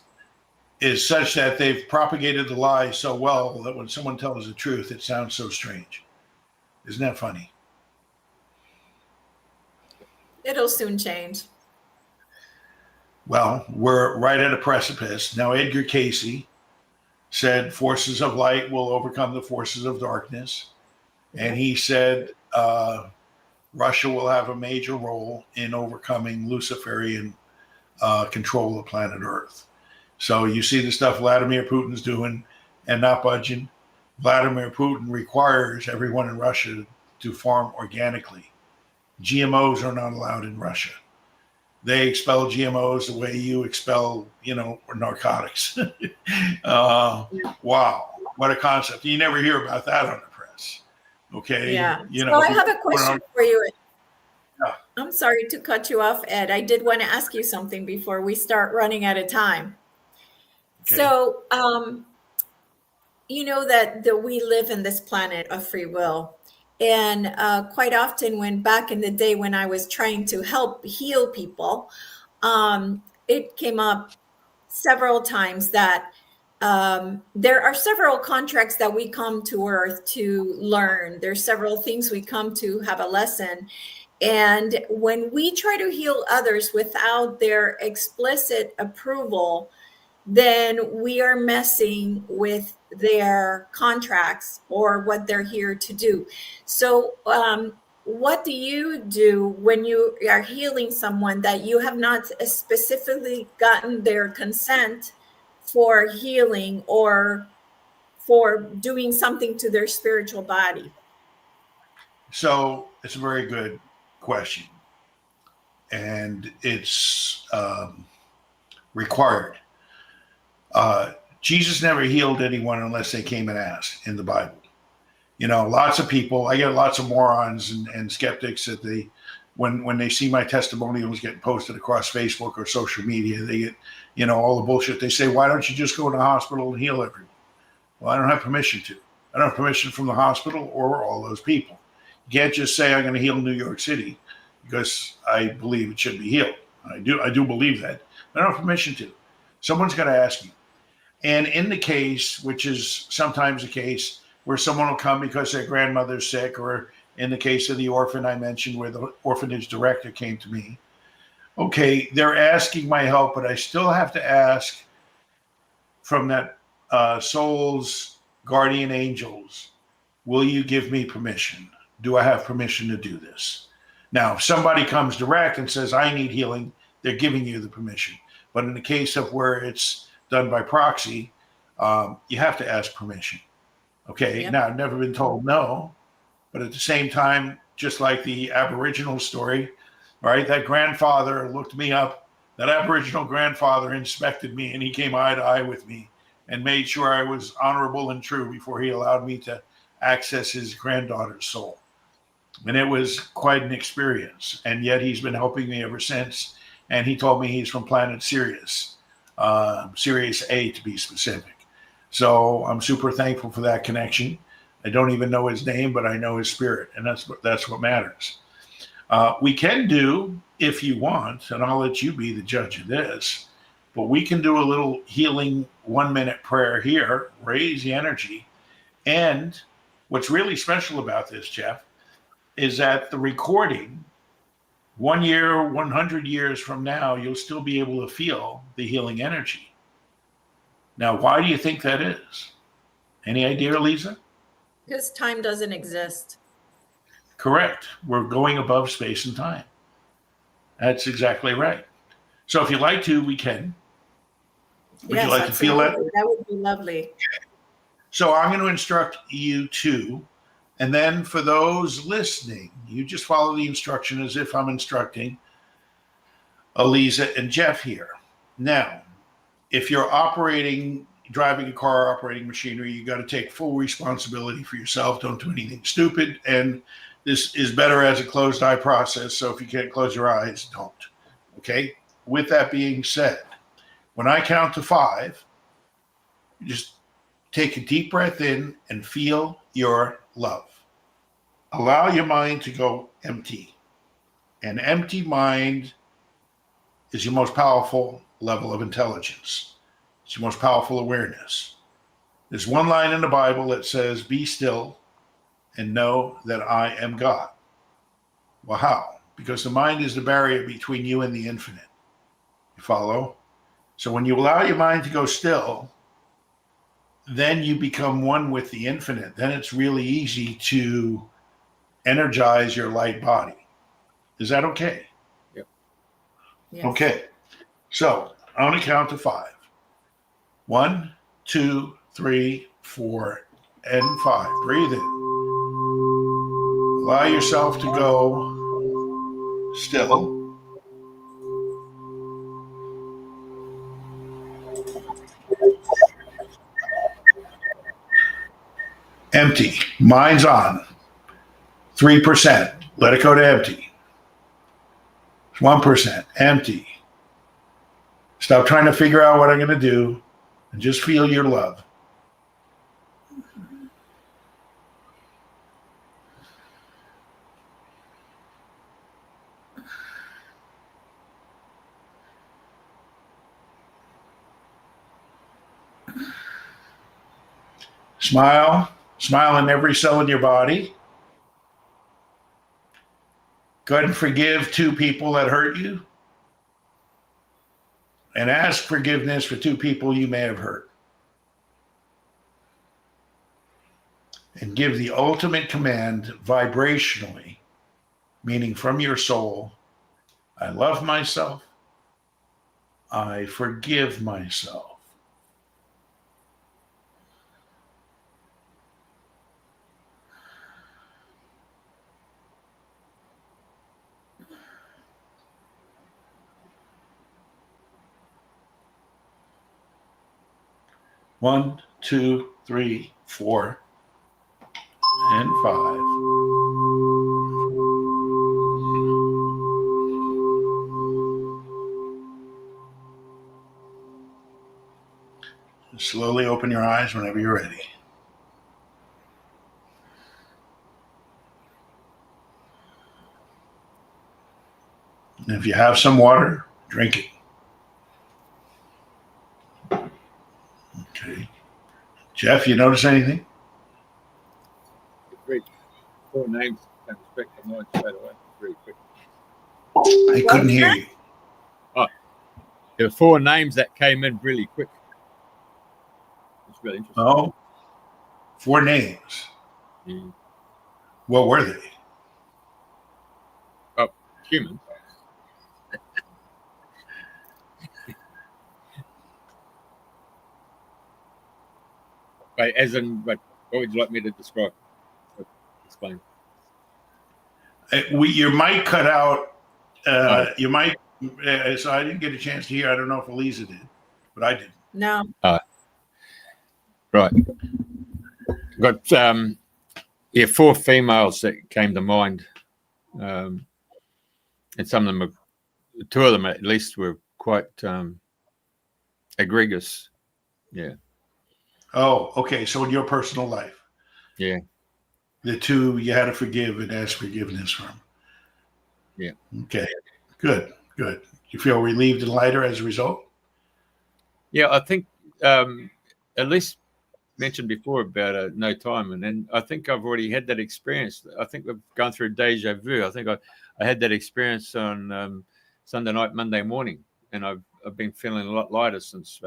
is such that they've propagated the lie so well that when someone tells the truth, it sounds so strange. Isn't that funny? It'll soon change. Well, we're right at a precipice. Now, Edgar Casey said forces of light will overcome the forces of darkness. And he said Russia will have a major role in overcoming Luciferian control of planet Earth. So you see the stuff Vladimir Putin's doing and not budging. Vladimir Putin requires everyone in Russia to farm organically. GMOs are not allowed in Russia. They expel GMOs the way you expel, narcotics. Wow, what a concept. You never hear about that on the press. Okay. Yeah. So I have a question for you. Yeah. I'm sorry to cut you off, Ed. I did want to ask you something before we start running out of time. Okay. So, you know that we live in this planet of free will. And quite often when back in the day when I was trying to help heal people, it came up several times that there are several contracts that we come to Earth to learn. There's several things we come to have a lesson. And when we try to heal others without their explicit approval, then we are messing with their contracts or what they're here to do. So, what do you do when you are healing someone that you have not specifically gotten their consent for healing or for doing something to their spiritual body? So it's a very good question, and it's required. Jesus never healed anyone unless they came and asked in the Bible. You know, lots of people, I get lots of morons and skeptics that when they see my testimonials getting posted across Facebook or social media, they get, you know, all the bullshit. They say, why don't you just go to the hospital and heal everyone? Well, I don't have permission to. I don't have permission from the hospital or all those people. You can't just say I'm going to heal New York City because I believe it should be healed. I do believe that. I don't have permission to. Someone's got to ask you. And in the case, which is sometimes the case, where someone will come because their grandmother's sick, or in the case of the orphan I mentioned where the orphanage director came to me, okay, they're asking my help, but I still have to ask from that soul's guardian angels, will you give me permission? Do I have permission to do this? Now, if somebody comes direct and says, I need healing, they're giving you the permission. But in the case of where it's done by proxy, you have to ask permission. Okay, yep. Now I've never been told no, but at the same time, just like the Aboriginal story, right? That grandfather looked me up. That Aboriginal grandfather inspected me, and he came eye to eye with me and made sure I was honorable and true before he allowed me to access his granddaughter's soul. And it was quite an experience. And yet he's been helping me ever since. And he told me he's from planet Sirius, Sirius A to be specific. So I'm super thankful for that connection. I don't even know his name, but I know his spirit, and that's what matters. We can do, if you want, and I'll let you be the judge of this, but we can do a little healing 1-minute prayer here, raise the energy. And what's really special about this, Jeff, is that the recording, 1 year, 100 years from now, you'll still be able to feel the healing energy. Now, why do you think that is? Any idea, Elisa? Because time doesn't exist. Correct. We're going above space and time. That's exactly right. So if you'd like to, we can. Would you like to feel that? That would be lovely. Okay. So I'm going to instruct you to, and then for those listening, you just follow the instruction as if I'm instructing Elisa and Jeff here. Now, if you're driving a car, operating machinery, you got to take full responsibility for yourself. Don't do anything stupid. And this is better as a closed eye process. So if you can't close your eyes, don't. Okay. With that being said, when I count to 5, you just take a deep breath in and feel your love. Allow your mind to go empty. An empty mind is your most powerful level of intelligence. It's your most powerful awareness. There's one line in the Bible that says, be still and know that I am God. Well, how? Because the mind is the barrier between you and the infinite. You follow? So when you allow your mind to go still, then you become one with the infinite. Then it's really easy to energize your light body. Is that okay? Yep. Yes. Okay. So I'm going to count to 5. 1, 2, 3, 4, and 5. Breathe in. Allow yourself to go still. Empty. Mind's on. 3%. Let it go to empty. 1%. Empty. Stop trying to figure out what I'm going to do and just feel your love. Smile. Smile in every cell in your body. Go ahead and forgive 2 people that hurt you. And ask forgiveness for 2 people you may have hurt. And give the ultimate command vibrationally, meaning from your soul, I love myself. I forgive myself. One, 2, 3, 4, and 5. Slowly open your eyes whenever you're ready. And if you have some water, drink it. Okay. Jeff, you notice anything? Great. 4 names came straight to mind straight away. Very quick. I couldn't hear you. Oh, there were 4 names that came in really quick. It's really interesting. Oh, 4 names. Mm. What were they? Oh, human. Wait, as in, what would you like me to describe? Explain. Your mic cut out. You might. So I didn't get a chance to hear. I don't know if Elisa did, but I did. No. Right. Got 4 females that came to mind, and some of them, 2 of them at least, were quite egregious. Yeah. Oh, okay. So in your personal life, Yeah. the 2 you had to forgive and ask forgiveness from. Yeah. Okay. Good. You feel relieved and lighter as a result? Yeah, I think at least mentioned before about no time, and then I think I've already had that experience. I think we've gone through deja vu. I think I had that experience on Sunday night, Monday morning, and I've been feeling a lot lighter since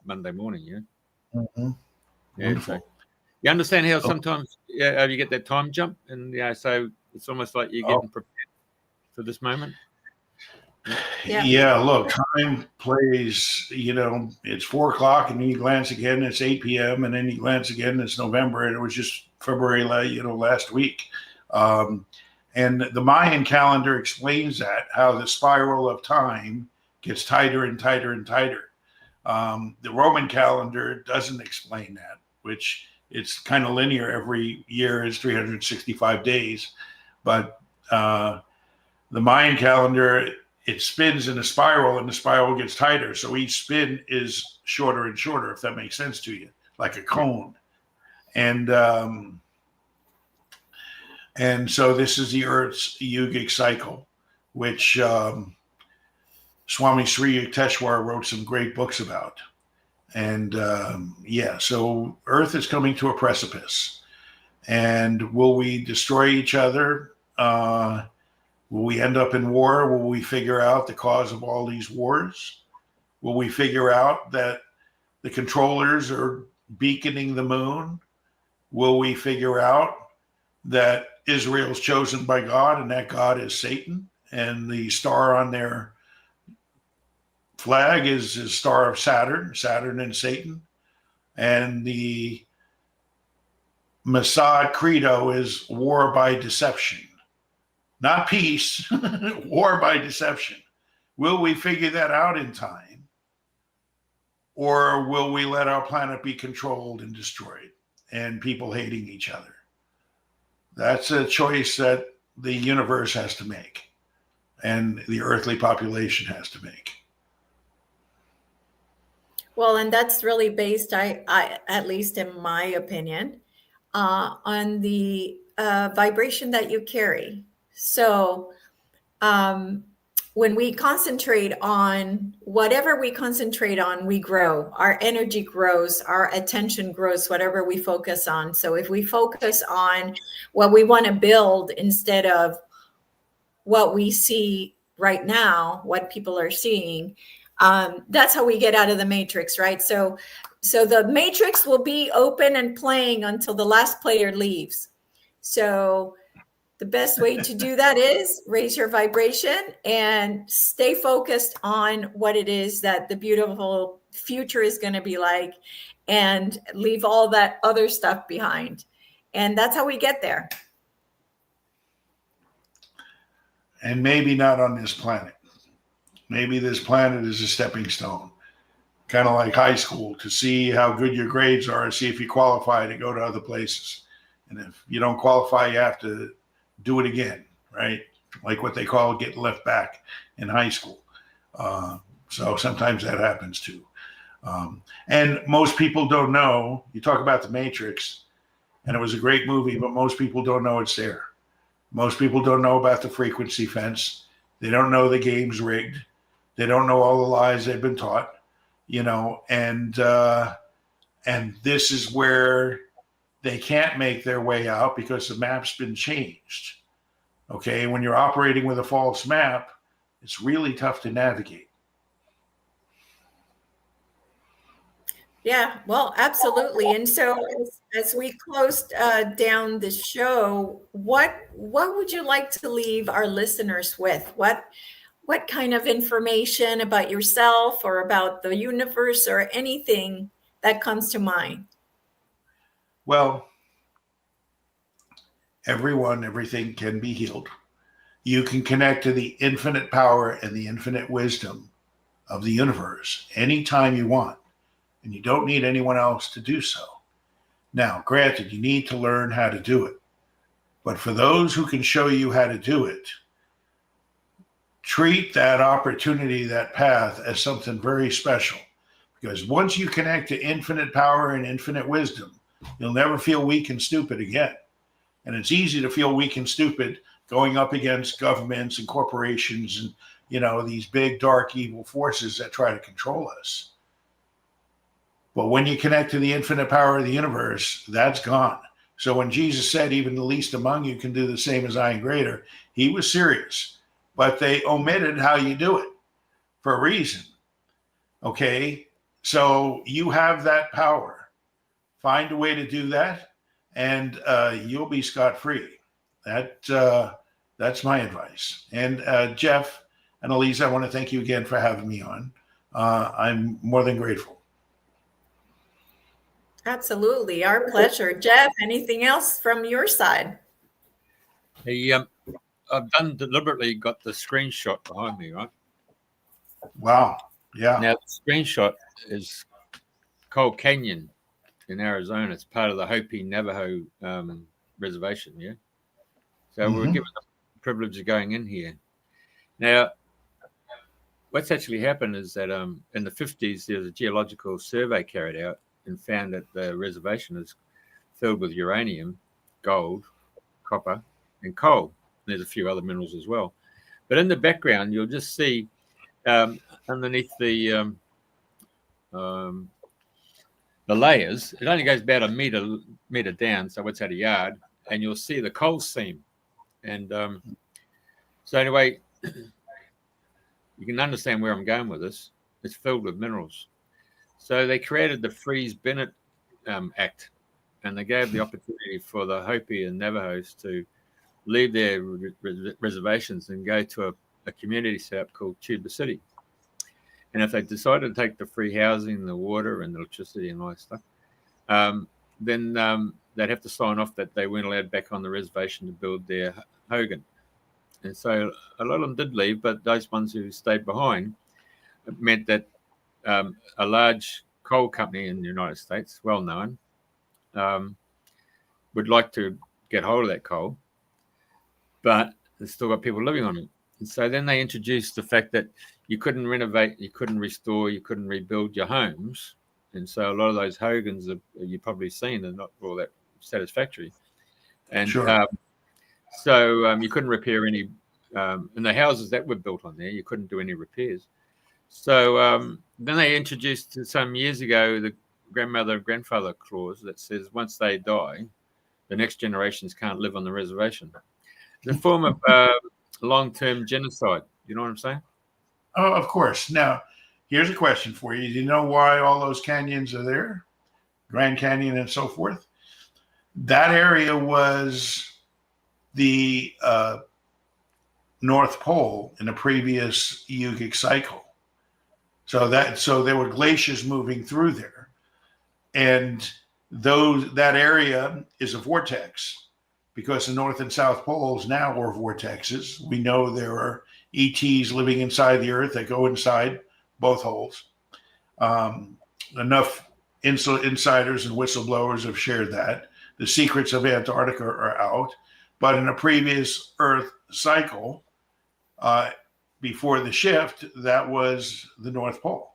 Monday morning. Yeah. Mm-hmm. Yeah. Wonderful. So you understand how sometimes you get that time jump, and so it's almost like you're getting prepared for this moment. Yeah, look, time plays, it's 4 o'clock and then you glance again, it's 8 p.m. and then you glance again, it's November, and it was just February, last week. And the Mayan calendar explains that, how the spiral of time gets tighter and tighter and tighter. The Roman calendar doesn't explain that, which it's kind of linear. Every year is 365 days. But the Mayan calendar, it spins in a spiral, and the spiral gets tighter. So each spin is shorter and shorter, if that makes sense to you, like a cone. And so this is the Earth's yogic cycle, which Swami Sri Yukteswar wrote some great books about. And so Earth is coming to a precipice. And will we destroy each other? Will we end up in war? Will we figure out the cause of all these wars? Will we figure out that the controllers are beaconing the moon? Will we figure out that Israel's chosen by God and that God is Satan, and the star on their flag is the star of Saturn and Satan, and the Mossad credo is war by deception? Not peace, war by deception. Will we figure that out in time? Or will we let our planet be controlled and destroyed and people hating each other? That's a choice that the universe has to make and the earthly population has to make. Well, and that's really based, I at least in my opinion, on the vibration that you carry. So when we concentrate on whatever we concentrate on, we grow. Our energy grows, our attention grows, whatever we focus on. So if we focus on what we want to build instead of what we see right now, what people are seeing. That's how we get out of the matrix, right? So the matrix will be open and playing until the last player leaves. So the best way to do that is raise your vibration and stay focused on what it is that the beautiful future is going to be like, and leave all that other stuff behind. And that's how we get there. And maybe not on this planet. Maybe this planet is a stepping stone, kind of like high school, to see how good your grades are and see if you qualify to go to other places. And if you don't qualify, you have to do it again, right? Like what they call getting left back in high school. So sometimes that happens too. And most people don't know, you talk about The Matrix, and it was a great movie, but most people don't know it's there. Most people don't know about the frequency fence. They don't know the game's rigged. They don't know all the lies they've been taught, and this is where they can't make their way out because the map's been changed. Okay, when you're operating with a false map, it's really tough to navigate. Yeah, well, absolutely. And so as we closed down the show, what would you like to leave our listeners with? What kind of information about yourself or about the universe or anything that comes to mind? Well, everything can be healed. You can connect to the infinite power and the infinite wisdom of the universe anytime you want, and you don't need anyone else to do so. Now, granted, you need to learn how to do it, but for those who can show you how to do it, treat that opportunity, that path, as something very special, because once you connect to infinite power and infinite wisdom, you'll never feel weak and stupid again. And it's easy to feel weak and stupid going up against governments and corporations and, these big, dark, evil forces that try to control us. But when you connect to the infinite power of the universe, that's gone. So when Jesus said, even the least among you can do the same as I and greater, he was serious. But they omitted how you do it for a reason. Okay? So you have that power. Find a way to do that, and you'll be scot-free. That's my advice. And Jeff and Elisa, I want to thank you again for having me on. I'm more than grateful. Absolutely. Our pleasure. Jeff, anything else from your side? Hey, I've deliberately got the screenshot behind me, right? Wow. Yeah. Now, the screenshot is Coal Canyon in Arizona. It's part of the Hopi Navajo reservation, yeah? So we're given the privilege of going in here. Now, what's actually happened is that in the 50s, there was a geological survey carried out and found that the reservation is filled with uranium, gold, copper, and coal. There's a few other minerals as well. But in the background, you'll just see underneath the layers, it only goes about a meter down, so it's at a yard, and you'll see the coal seam. And so anyway, you can understand where I'm going with this. It's filled with minerals. So they created the Freeze-Bennett Act, and they gave the opportunity for the Hopi and Navajos to leave their reservations and go to a community setup called Tuba City. And if they decided to take the free housing, the water and the electricity and all that stuff, then they'd have to sign off that they weren't allowed back on the reservation to build their hogan. And so a lot of them did leave, but those ones who stayed behind, it meant that a large coal company in the United States, well known, would like to get hold of that coal, but there's still got people living on it. And so then they introduced the fact that you couldn't renovate, you couldn't restore, you couldn't rebuild your homes. And so a lot of those hogans you've probably seen are not all that satisfactory. And sure. So you couldn't repair any, in the houses that were built on there, you couldn't do any repairs. So then they introduced some years ago the grandfather clause that says once they die, the next generations can't live on the reservation. It's a form of long-term genocide. You know what I'm saying? Oh, of course. Now, here's a question for you. Do you know why all those canyons are there? Grand Canyon and so forth? That area was the North Pole in a previous Yugic cycle. So there were glaciers moving through there. And that area is a vortex because the North and South Poles now are vortexes. We know there are ETs living inside the Earth that go inside both holes. Enough insiders and whistleblowers have shared that. The secrets of Antarctica are out. But in a previous Earth cycle, before the shift, that was the North Pole.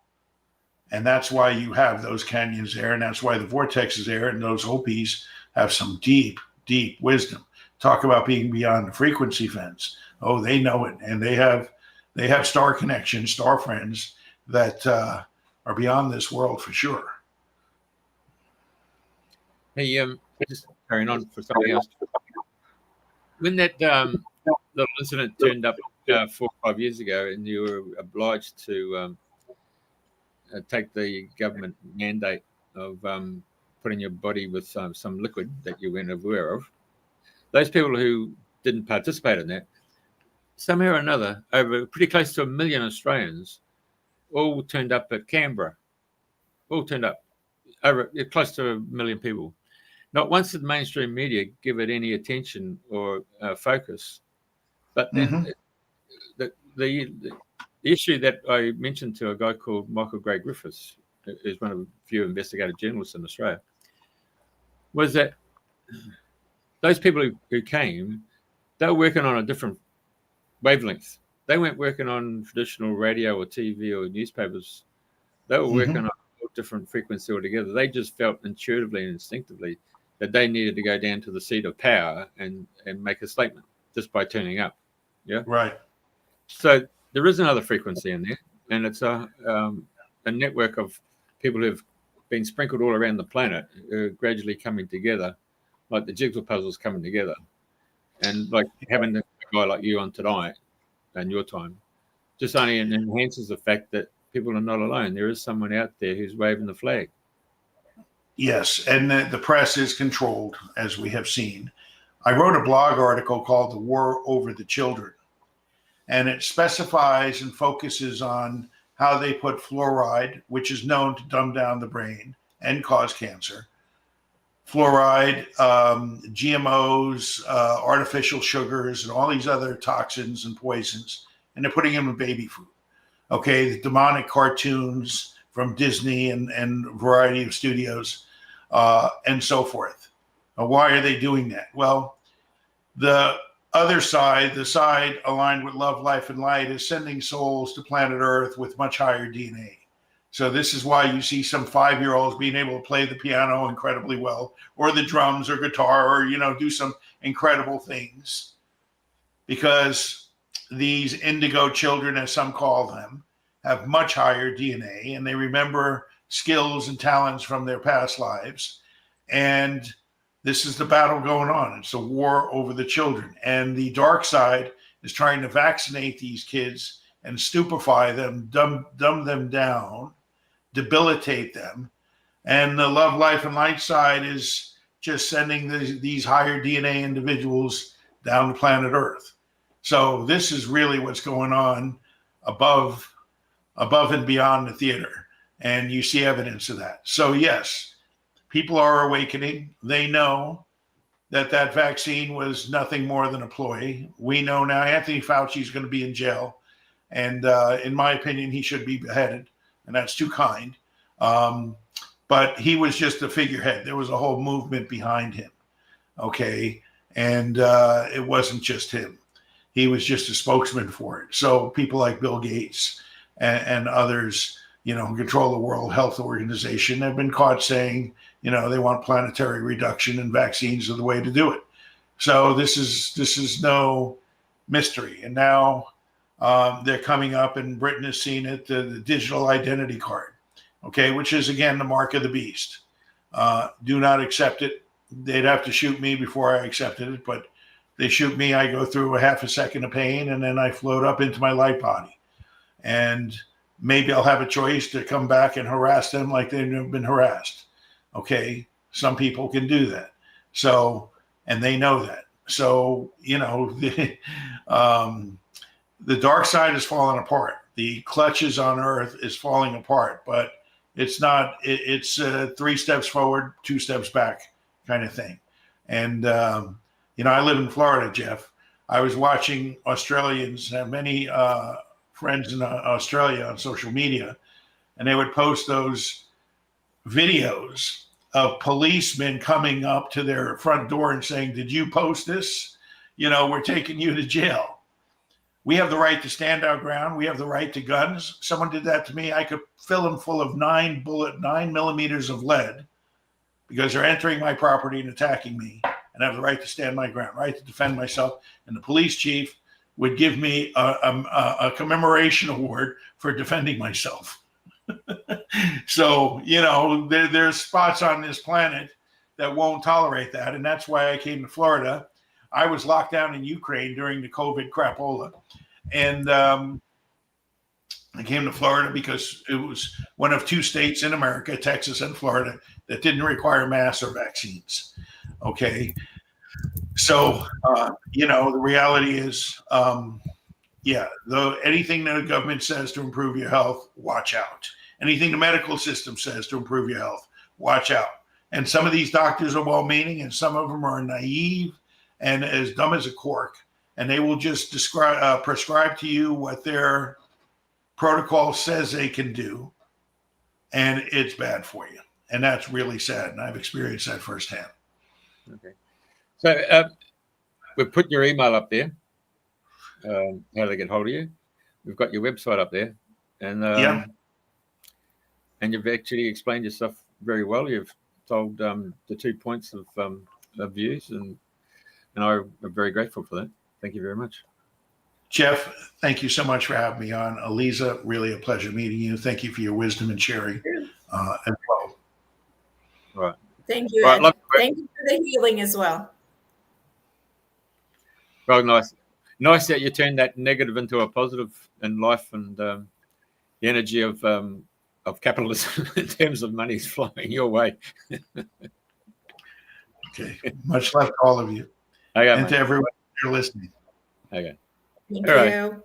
And that's why you have those canyons there, and that's why the vortex is there, and those Hopis have some deep, deep wisdom. Talk about being beyond the frequency fence. Oh, they know it, and they have star connections, star friends that are beyond this world for sure. Hey, just carrying on for something else. When that little incident turned up 4 or 5 years ago, and you were obliged to take the government mandate of putting your body with some liquid that you weren't aware of, those people who didn't participate in that, somehow or another, over pretty close to 1 million Australians, all turned up at Canberra. All turned up. Over close to 1 million people. Not once did mainstream media give it any attention or focus. But then the issue that I mentioned to a guy called Michael Gray Griffiths, who's one of the few investigative journalists in Australia, was that those people who came, they were working on a different wavelength. They weren't working on traditional radio or TV or newspapers. They were working on a different frequency altogether. They just felt intuitively and instinctively that they needed to go down to the seat of power and make a statement just by turning up. Yeah. Right. So there is another frequency in there, and it's a network of people who've been sprinkled all around the planet, gradually coming together, like the jigsaw puzzles coming together. And like having a guy like you on tonight and your time just only enhances the fact that people are not alone. There is someone out there who's waving the flag. Yes, and the press is controlled, as we have seen. I wrote a blog article called The War Over the Children, and it specifies and focuses on how they put fluoride, which is known to dumb down the brain and cause cancer, fluoride, GMOs, artificial sugars, and all these other toxins and poisons, and they're putting them in baby food. Okay, the demonic cartoons from Disney and a variety of studios and so forth. Why are they doing that? Well, the other side, the side aligned with love, life, and light, is sending souls to planet Earth with much higher DNA. So this is why you see some 5-year-olds being able to play the piano incredibly well, or the drums or guitar, or, do some incredible things. Because these indigo children, as some call them, have much higher DNA, and they remember skills and talents from their past lives. And this is the battle going on. It's a war over the children. And the dark side is trying to vaccinate these kids and stupefy them, dumb them down, debilitate them. And the love, life, and light side is just sending these higher DNA individuals down to planet Earth. So this is really what's going on above and beyond the theater. And you see evidence of that. So yes, people are awakening. They know that vaccine was nothing more than a ploy. We know now Anthony Fauci is going to be in jail. And in my opinion, he should be beheaded. And that's too kind. But he was just a figurehead. There was a whole movement behind him. Okay. And it wasn't just him. He was just a spokesman for it. So people like Bill Gates and others, who control the World Health Organization, have been caught saying, they want planetary reduction, and vaccines are the way to do it. So this is no mystery. And now they're coming up, and Britain has seen it, the digital identity card, okay, which is, again, the mark of the beast. Do not accept it. They'd have to shoot me before I accepted it, but They shoot me, I go through a half a second of pain, and then I float up into my light body. And maybe I'll have a choice to come back and harass them like they've never been harassed. Okay, some people can do that. So, and they know that. So, you know, the dark side is falling apart. The clutches on Earth is falling apart, but it's not. It's 3 steps forward, 2 steps back kind of thing. And you know, I live in Florida, Jeff. I was watching Australians, have many friends in Australia on social media, and they would post those videos of policemen coming up to their front door and saying, "Did you post this? You know, we're taking you to jail." We have the right to stand our ground. We have the right to guns. Someone did that to me. I could fill them full of 9 millimeters of lead because they're entering my property and attacking me, and I have the right to stand my ground, right to defend myself. And the police chief would give me a commemoration award for defending myself. So, you know, there's spots on this planet that won't tolerate that. And that's why I came to Florida. I was locked down in Ukraine during the COVID crapola. And I came to Florida because it was one of 2 states in America, Texas and Florida, that didn't require masks or vaccines. Okay. So, you know, the reality is, anything that the government says to improve your health, watch out. Anything the medical system says to improve your health, watch out. And some of these doctors are well-meaning, and some of them are naive and as dumb as a cork. And they will just prescribe to you what their protocol says they can do, and it's bad for you. And that's really sad. And I've experienced that firsthand. Okay. So we've put your email up there. How do they get hold of you? We've got your website up there. And and you've actually explained yourself very well. You've told the 2 points of views, and I'm very grateful for that. Thank you very much. Jeff, thank you so much for having me on. Elisa, really a pleasure meeting you. Thank you for your wisdom and sharing as well. All right. Thank you, Ed. Thank you for the healing as well. Well, nice that you turned that negative into a positive in life, and the energy of capitalism in terms of money is flowing your way. Okay. Much love to all of you. Okay, and mate. to everyone who's listening. Okay. Thank All right. you.